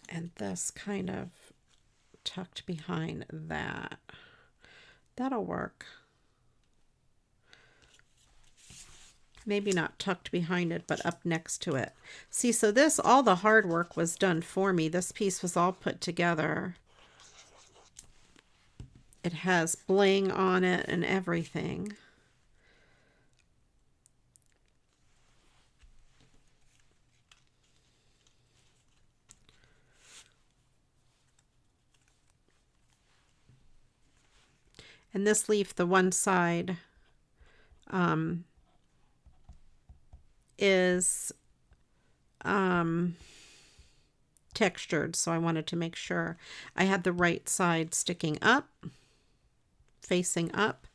And this kind of tucked behind that. That'll work. Maybe not tucked behind it, but up next to it. See, so this, all the hard work was done for me. This piece was all put together. It has bling on it and everything. And this leaf, the one side is textured, so I wanted to make sure I had the right side sticking up, facing up.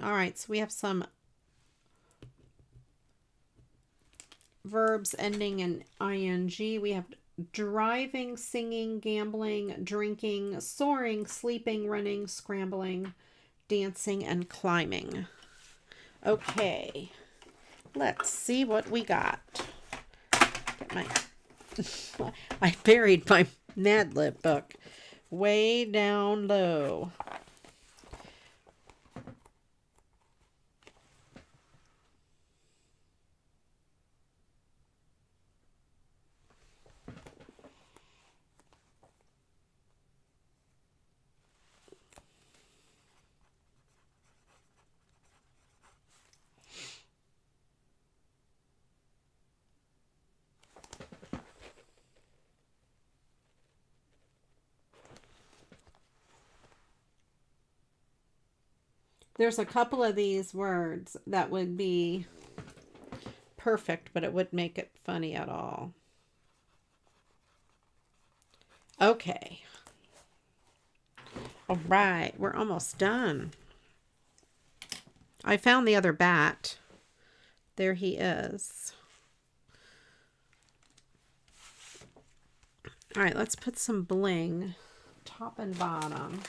All right, so we have some verbs ending in ing. We have driving, singing, gambling, drinking, soaring, sleeping, running, scrambling, dancing, and climbing. Okay, let's see what we got. Get my I buried my Mad Lib book way down low. There's a couple of these words that would be perfect, but it wouldn't make it funny at all. Okay. All right, we're almost done. I found the other bat. There he is. All right, let's put some bling, top and bottom.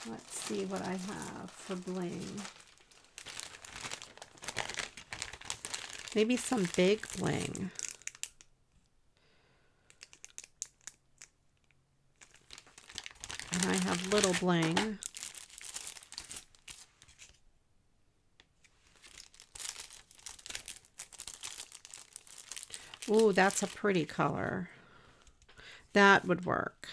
Let's see what I have for bling. Maybe some big bling. And I have little bling. Ooh, that's a pretty color. That would work.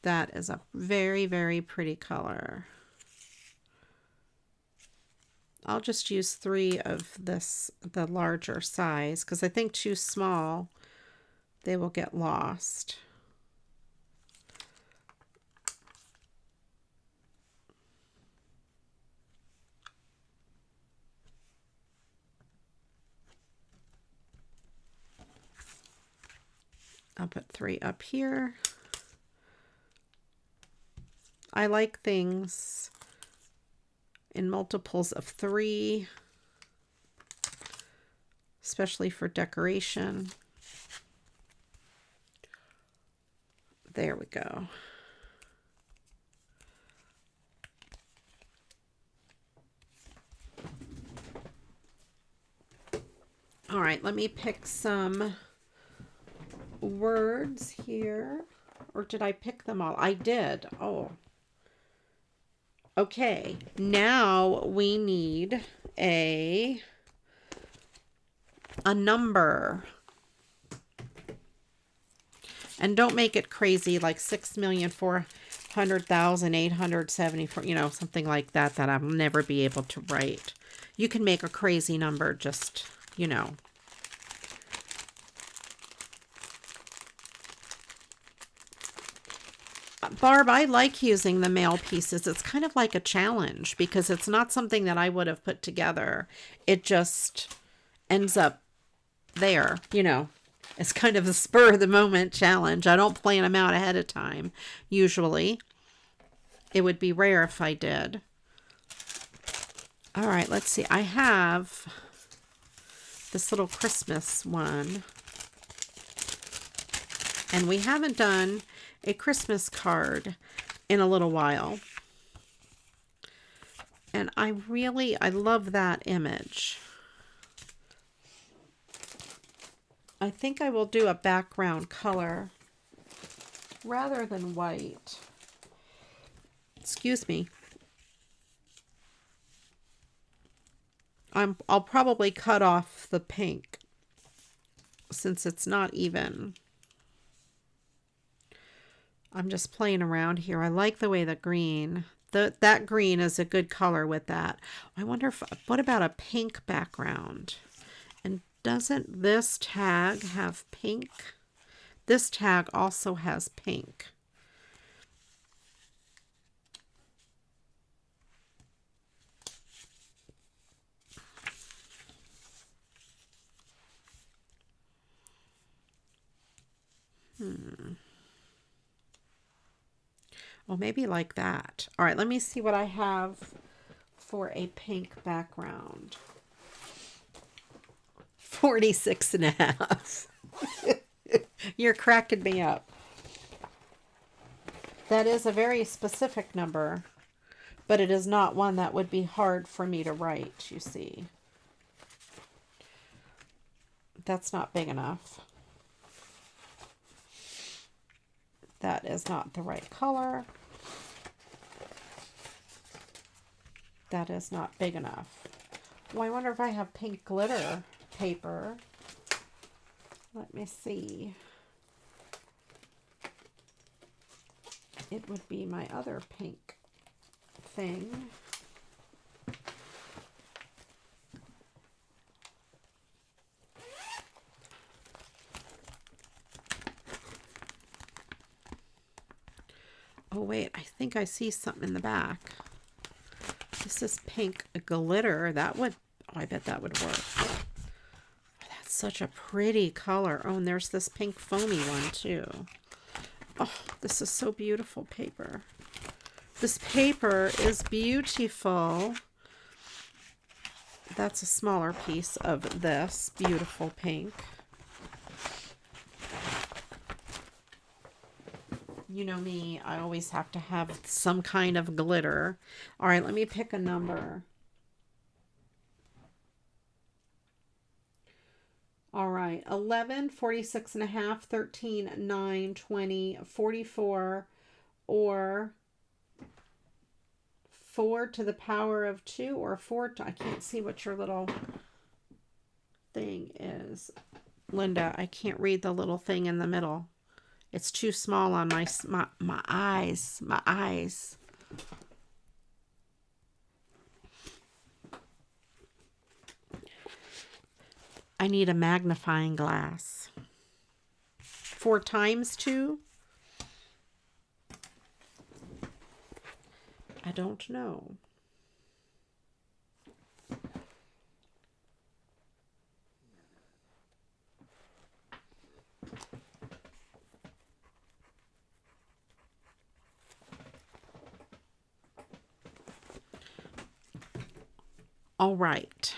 That is a very, very pretty color. I'll just use 3 of this, the larger size, because I think too small, they will get lost. I'll put 3 up here. I like things in multiples of 3, especially for decoration. There we go. All right, let me pick some words here. Or did I pick them all? I did. Oh. Okay, now we need a number. And don't make it crazy like 6,400,874, you know, something like that that I'll never be able to write. You can make a crazy number, just, you know. Barb, I like using the mail pieces. It's kind of like a challenge because it's not something that I would have put together. It just ends up there, you know. It's kind of a spur of the moment challenge. I don't plan them out ahead of time, usually. It would be rare if I did. All right, let's see. I have this little Christmas one. And we haven't done a Christmas card in a little while. And I love that image. I think I will do a background color rather than white. Excuse me. I'll probably cut off the pink since it's not even. I'm just playing around here. I like the way the green, that green is a good color with that. I wonder if, what about a pink background? And doesn't this tag have pink? This tag also has pink. Well, maybe like that. All right, let me see what I have for a pink background. 46.5. You're cracking me up. That is a very specific number, but it is not one that would be hard for me to write, you see. That's not big enough. That is not the right color. That is not big enough. Well, I wonder if I have pink glitter paper. Let me see. It would be my other pink thing. Oh wait, I think I see something in the back. This is pink glitter. That would, oh, I bet that would work. Oh, that's such a pretty color. Oh, and there's this pink foamy one too. Oh, this is so beautiful paper. This paper is beautiful. That's a smaller piece of this beautiful pink. You know me, I always have to have some kind of glitter. All right, let me pick a number. All right, 11, 46.5, 13, 9, 20, 44, or 4 to the power of 2, or 4 to, I can't see what your little thing is. Linda, I can't read the little thing in the middle. It's too small on my eyes. My eyes. I need a magnifying glass. 4 times 2? I don't know. All right.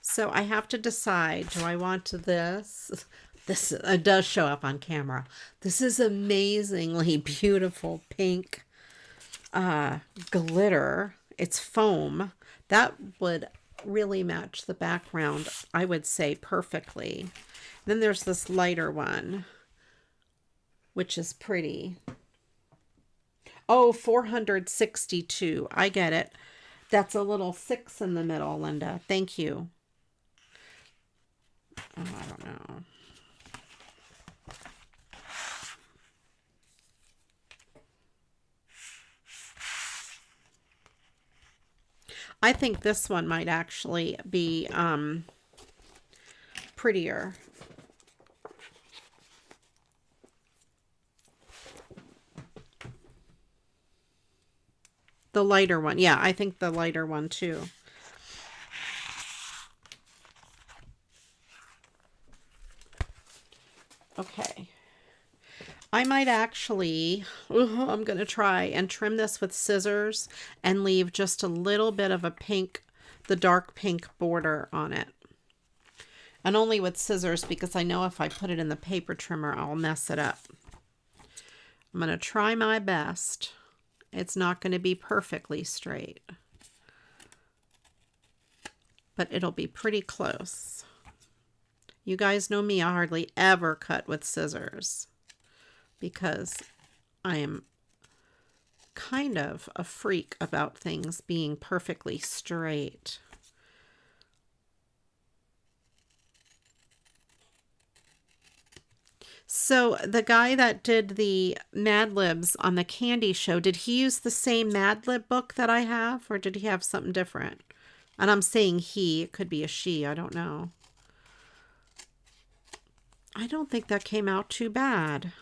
So I have to decide, do I want this? This it does show up on camera. This is amazingly beautiful pink glitter. It's foam. That would really match the background, I would say, perfectly. Then there's this lighter one, which is pretty. Oh, 462. I get it. That's a little 6 in the middle, Linda. Thank you. Oh, I don't know. I think this one might actually be prettier. The lighter one. Yeah, I think the lighter one too. I might actually, I'm going to try and trim this with scissors and leave just a little bit of a pink, the dark pink border on it. And only with scissors because I know if I put it in the paper trimmer, I'll mess it up. I'm going to try my best. It's not going to be perfectly straight, but it'll be pretty close. You guys know me, I hardly ever cut with scissors because I am kind of a freak about things being perfectly straight. So the guy that did the Mad Libs on the candy show, did he use the same Mad Lib book that I have, or did he have something different? And I'm saying he, it could be a she, I don't know. I don't think that came out too bad.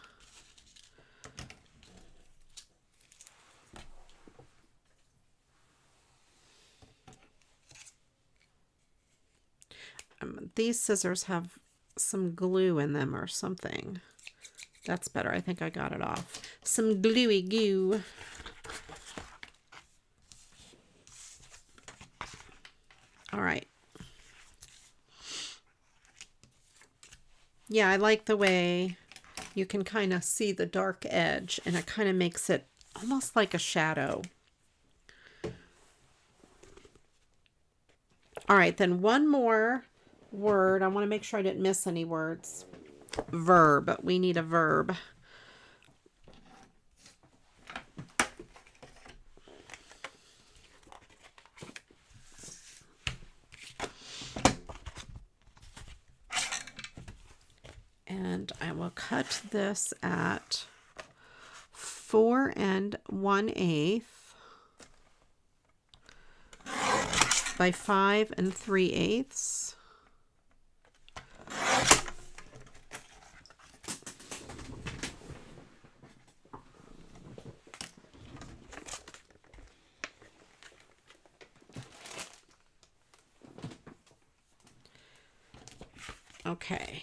These scissors have some glue in them or something. That's better. I think I got it off. Some gluey goo. All right. Yeah, I like the way you can kind of see the dark edge, and it kind of makes it almost like a shadow. All right, then one more word. I want to make sure I didn't miss any words. Verb. We need a verb. And I will cut this at 4 1/8 by 5 3/8. Okay.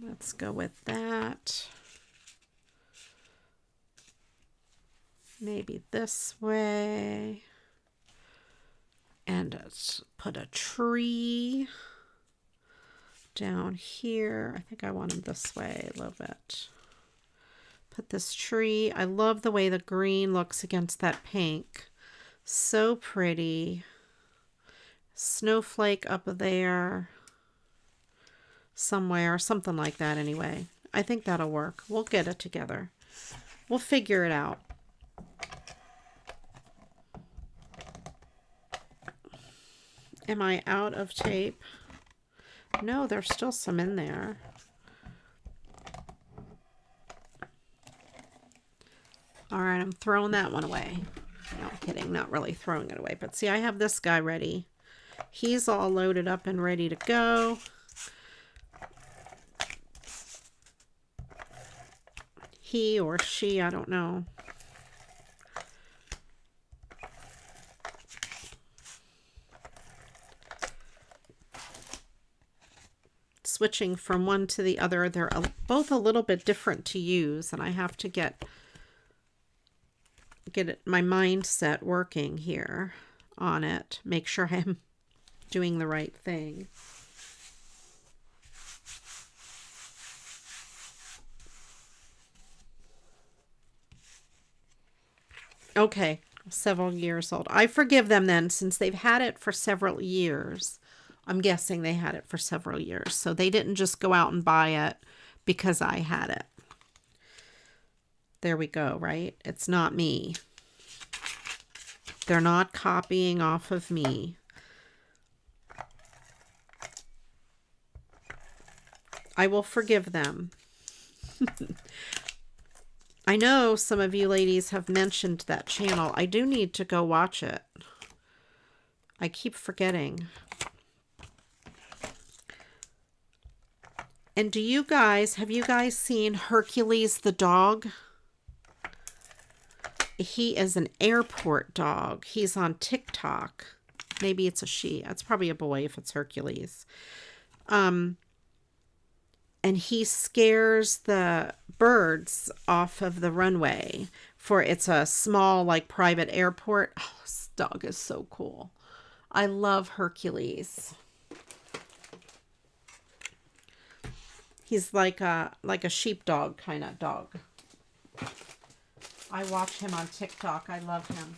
Let's go with that. Maybe this way. And let's put a tree down here. I think I want them this way a little bit. Put this tree. I love the way the green looks against that pink. So pretty. Snowflake up there somewhere, something like that anyway. I think that'll work. We'll get it together. We'll figure it out. Am I out of tape? No, there's still some in there. All right, I'm throwing that one away. No, I'm kidding, not really throwing it away. But see, I have this guy ready. He's all loaded up and ready to go. He or she, I don't know. Switching from one to the other, they're both a little bit different to use, and I have to get my mindset working here on it. Make sure I'm doing the right thing. Okay, several years old. I forgive them then, since they've had it for several years. I'm guessing they had it for several years. So they didn't just go out and buy it because I had it. There we go, right? It's not me. They're not copying off of me. I will forgive them. I know some of you ladies have mentioned that channel. I do need to go watch it. I keep forgetting. And have you guys seen Hercules the dog? He is an airport dog. He's on TikTok. Maybe it's a she. It's probably a boy if it's Hercules. and he scares the birds off of the runway for it's a small like private airport. Oh, this dog is so cool. I love Hercules. He's like a sheepdog kind of dog. I watch him on TikTok. I love him.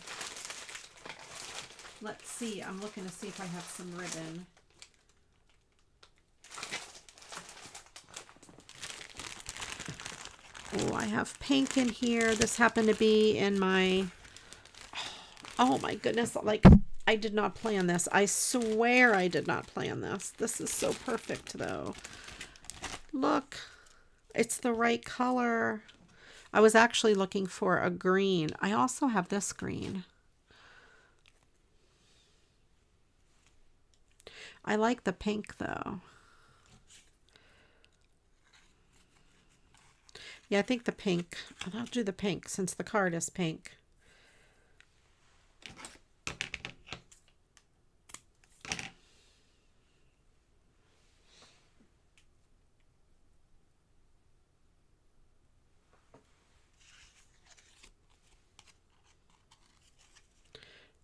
Let's see. I'm looking to see if I have some ribbon. Oh, I have pink in here. This happened to be in my... Oh my goodness. Like, I did not plan this. I swear I did not plan this. This is so perfect though. Look. It's the right color. I was actually looking for a green. I also have this green. I like the pink though. Yeah, I think the pink. I'll do the pink since the card is pink.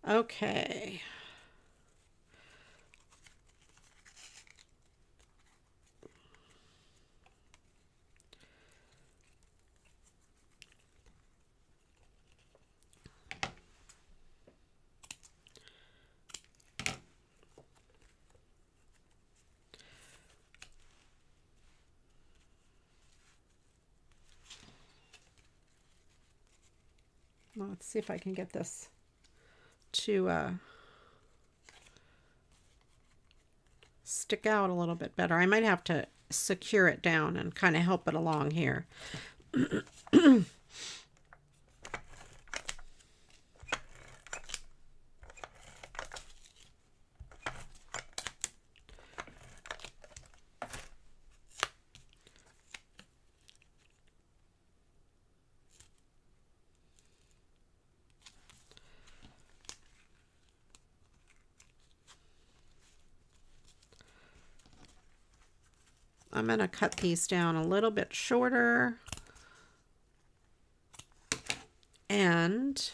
Okay. Well, let's see if I can get this to stick out a little bit better. I might have to secure it down and kind of help it along here. I'm going to cut these down a little bit shorter and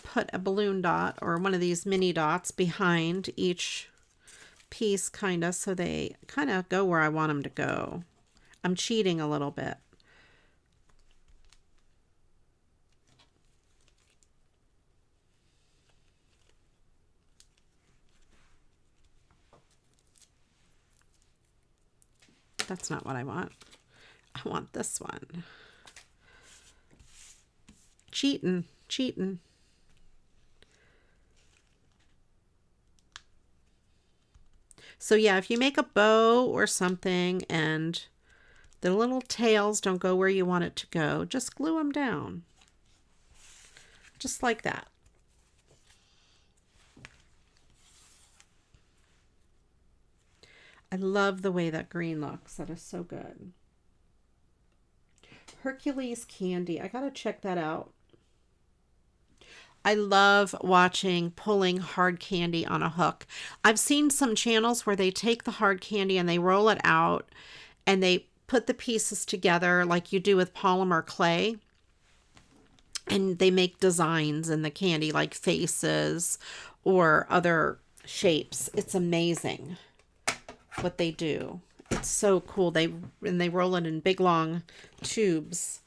put a balloon dot or one of these mini dots behind each piece kind of so they kind of go where I want them to go. I'm cheating a little bit. That's not what I want. I want this one. Cheating, cheating. So yeah, if you make a bow or something and the little tails don't go where you want it to go, just glue them down. Just like that. I love the way that green looks. That is so good. Hercules candy. I gotta check that out. I love watching pulling hard candy on a hook. I've seen some channels where they take the hard candy and they roll it out and they put the pieces together like you do with polymer clay. And they make designs in the candy like faces or other shapes. It's amazing what they do. It's so cool. They roll it in big long tubes.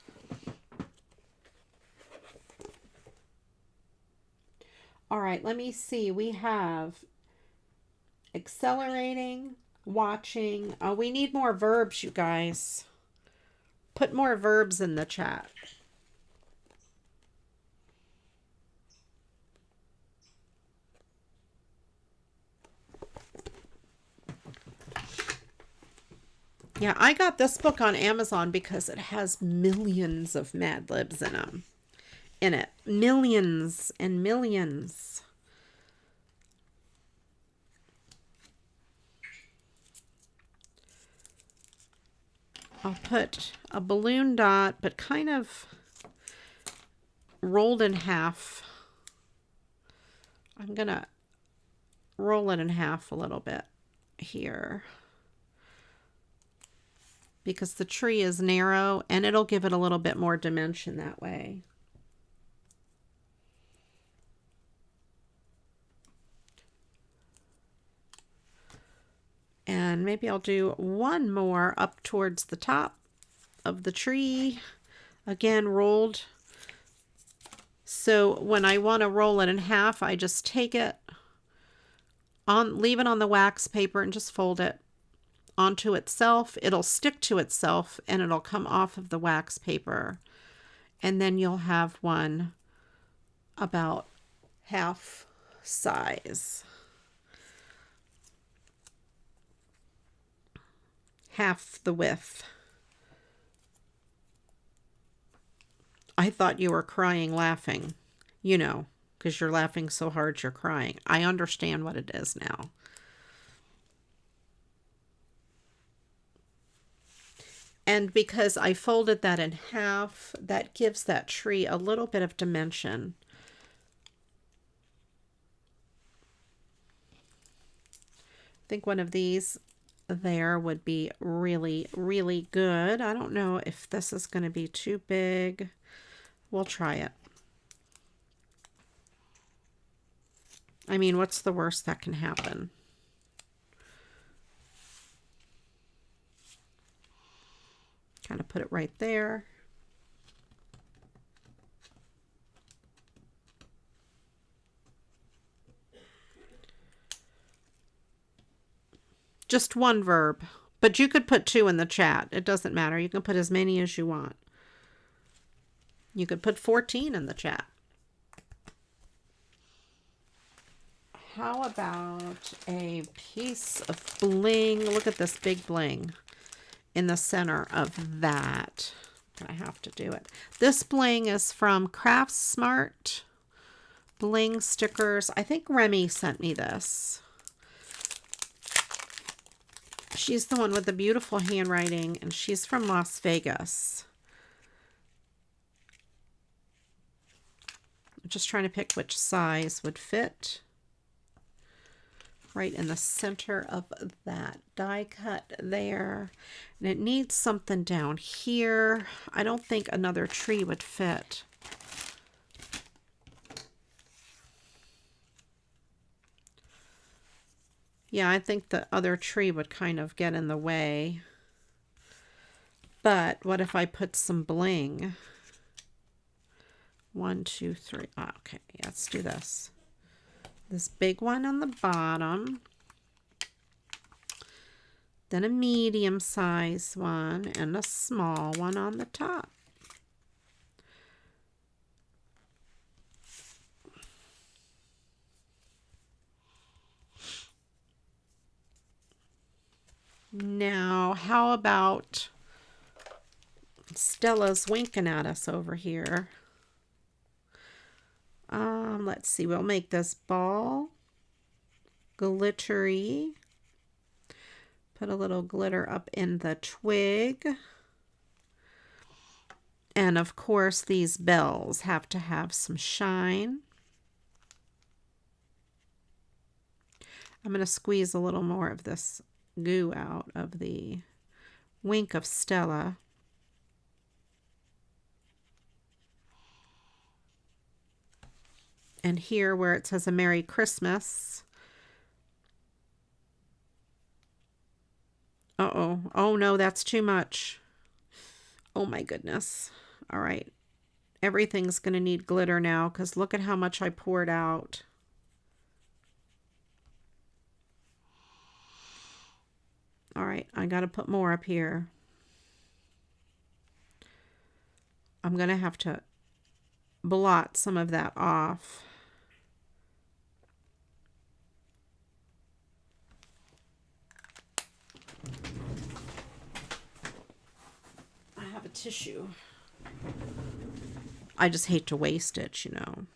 All right, let me see. We have accelerating, watching. We need more verbs, you guys. Put more verbs in the chat. Yeah, I got this book on Amazon because it has millions of Mad Libs in them. In it. Millions and millions. I'll put a balloon dot, but kind of rolled in half. I'm going to roll it in half a little bit here. because the tree is narrow and it'll give it a little bit more dimension that way. And maybe I'll do one more up towards the top of the tree. Again, rolled. So when I want to roll it in half, I just take it on, leave it on the wax paper and just fold it onto itself. It'll stick to itself and it'll come off of the wax paper. And then you'll have one about half size. Half the width. I thought you were crying laughing, you know, because you're laughing so hard you're crying. I understand what it is now. And because I folded that in half, that gives that tree a little bit of dimension. I think one of these there would be really, really good. I don't know if this is going to be too big. We'll try it. I mean, what's the worst that can happen? Kind of put it right there. Just one verb, but you could put 2 in the chat. It doesn't matter. You can put as many as you want. You could put 14 in the chat. How about a piece of bling? Look at this big bling in the center of that. I have to do it. This bling is from Craft Smart Bling Stickers. I think Remy sent me this. She's the one with the beautiful handwriting, and she's from Las Vegas. I'm just trying to pick which size would fit. Right in the center of that die cut there. And it needs something down here. I don't think another tree would fit. Yeah, I think the other tree would kind of get in the way. But what if I put some bling? 1, 2, 3. Oh, okay, let's do this. This big one on the bottom. Then a medium size one and a small one on the top. Now, how about Stella's winking at us over here? Let's see, we'll make this ball glittery. Put a little glitter up in the twig. And of course, these bells have to have some shine. I'm going to squeeze a little more of this goo out of the wink of Stella. And here where it says a Merry Christmas. Uh-oh. Oh no, that's too much. Oh my goodness. All right. Everything's going to need glitter now because look at how much I poured out. All right, I got to put more up here. I'm going to have to blot some of that off. I have a tissue. I just hate to waste it, you know.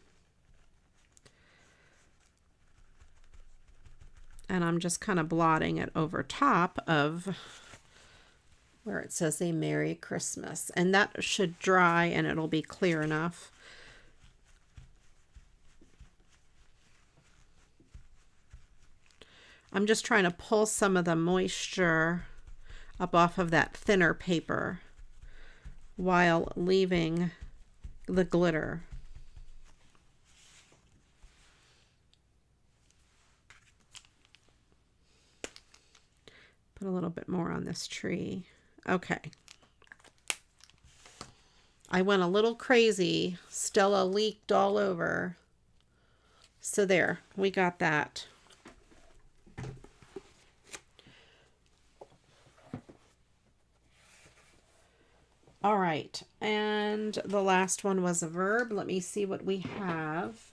And I'm just kind of blotting it over top of where it says a Merry Christmas. And that should dry and it'll be clear enough. I'm just trying to pull some of the moisture up off of that thinner paper while leaving the glitter. Put a little bit more on this tree. Okay. I went a little crazy. Stella leaked all over. So there, we got that. All right, and the last one was a verb. Let me see what we have.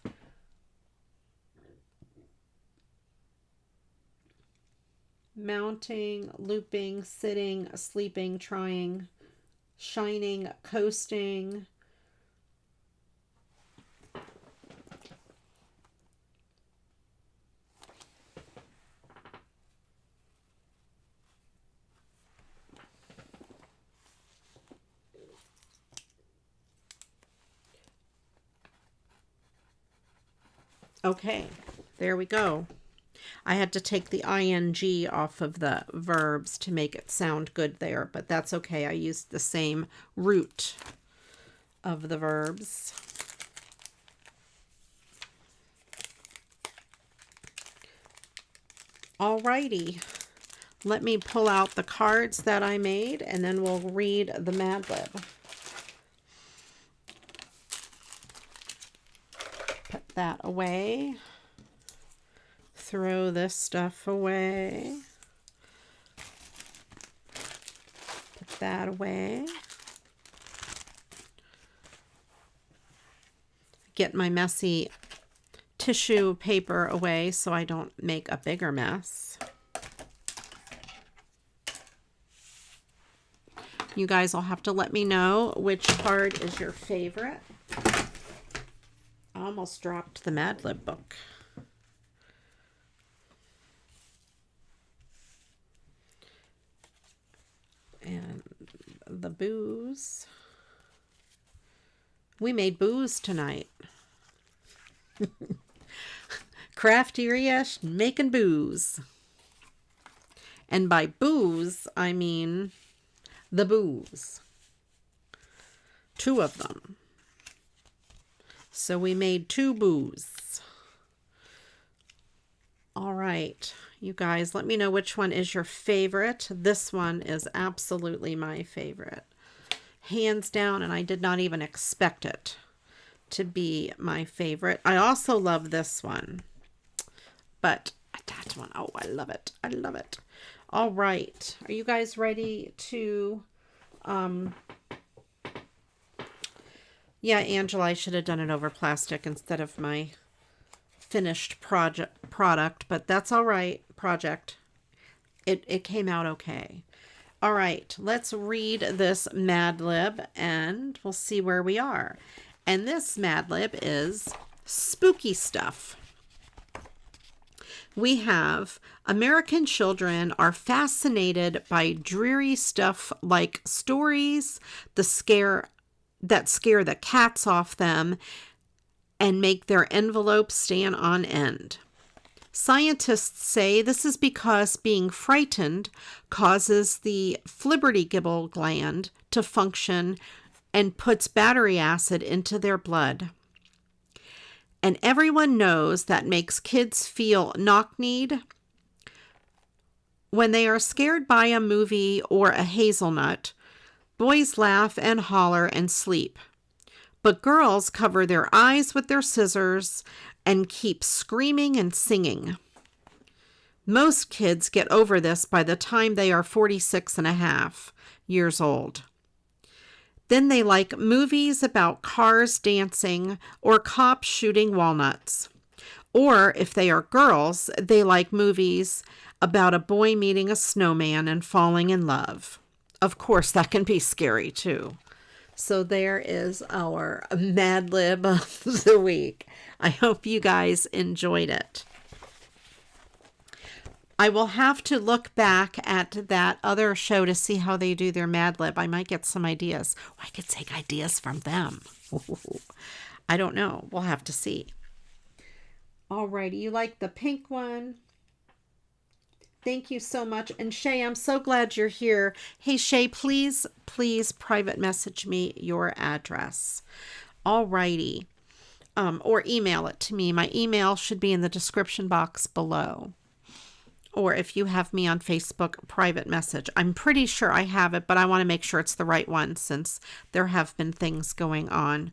Mounting, looping, sitting, sleeping, trying, shining, coasting. Okay, there we go. I had to take the ing off of the verbs to make it sound good there, but that's okay. I used the same root of the verbs. Alrighty, let me pull out the cards that I made and then we'll read the Mad Lib. Put that away. Throw this stuff away. Put that away. Get my messy tissue paper away so I don't make a bigger mess. You guys will have to let me know which card is your favorite. I almost dropped the Mad Lib book. And the booze. We made booze tonight. CraftyRia making booze. And by booze, I mean the booze. 2 of them. So we made 2 booze. All right, you guys, let me know which one is your favorite. This one is absolutely my favorite. Hands down, and I did not even expect it to be my favorite. I also love this one. But that one, oh, I love it. I love it. All right. Are you guys ready to... Yeah, Angela, I should have done it over plastic instead of my finished product, but that's all right. Project. It came out okay. All right, let's read this Mad Lib and we'll see where we are. And this Mad Lib is spooky stuff. We have American children are fascinated by dreary stuff like stories that scare the cats off them and make their envelopes stand on end. Scientists say this is because being frightened causes the flibbertigibbet gland to function and puts battery acid into their blood. And everyone knows that makes kids feel knock-kneed. When they are scared by a movie or a hazelnut, boys laugh and holler and sleep. But girls cover their eyes with their scissors and keep screaming and singing. Most kids get over this by the time they are 46.5 years old. Then they like movies about cars dancing or cops shooting walnuts. Or if they are girls, they like movies about a boy meeting a snowman and falling in love. Of course, that can be scary too. So there is our Mad Lib of the week. I hope you guys enjoyed it. I will have to look back at that other show to see how they do their Mad Lib. I might get some ideas. I could take ideas from them. I don't know. We'll have to see. Alrighty, you like the pink one? Thank you so much. And Shay, I'm so glad you're here. Hey, Shay, please, please private message me your address. All righty. Or email it to me. My email should be in the description box below. Or if you have me on Facebook, private message. I'm pretty sure I have it, but I want to make sure it's the right one since there have been things going on.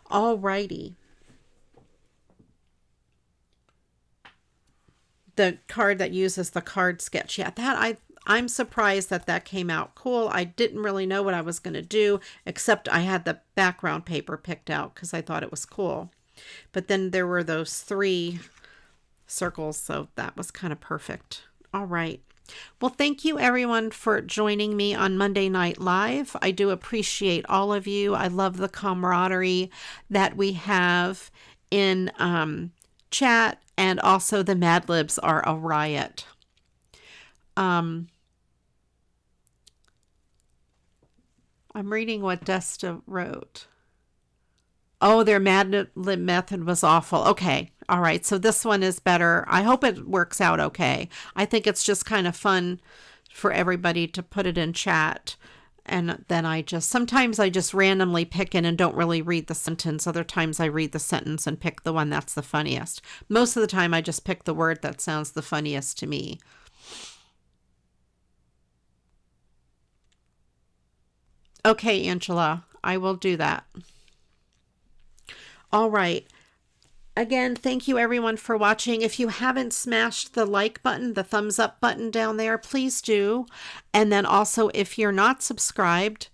All righty. The card that uses the card sketch. Yeah, I'm surprised that that came out cool. I didn't really know what I was going to do, except I had the background paper picked out because I thought it was cool. But then there were those 3 circles, so that was kind of perfect. All right. Well, thank you everyone for joining me on Monday Night Live. I do appreciate all of you. I love the camaraderie that we have in chat, and also the Mad Libs are a riot. I'm reading what Desta wrote. Oh, their Mad Lib method was awful. Okay. All right. So this one is better. I hope it works out okay. I think it's just kind of fun for everybody to put it in chat. And then sometimes I just randomly pick in and don't really read the sentence. Other times I read the sentence and pick the one that's the funniest. Most of the time I just pick the word that sounds the funniest to me. Okay, Angela, I will do that. All right. Again, thank you everyone for watching. If you haven't smashed the like button, the thumbs up button down there, please do. And then also, if you're not subscribed,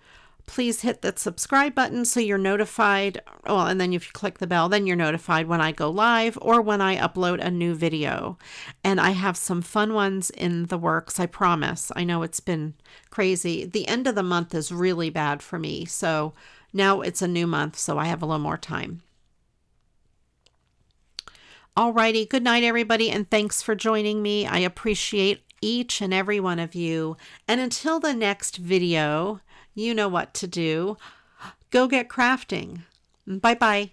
please hit that subscribe button so you're notified. Well, and then if you click the bell, then you're notified when I go live or when I upload a new video. And I have some fun ones in the works, I promise. I know it's been crazy. The end of the month is really bad for me. So now it's a new month, so I have a little more time. Alrighty, good night everybody, and thanks for joining me. I appreciate each and every one of you. And until the next video, you know what to do. Go get crafting. Bye-bye.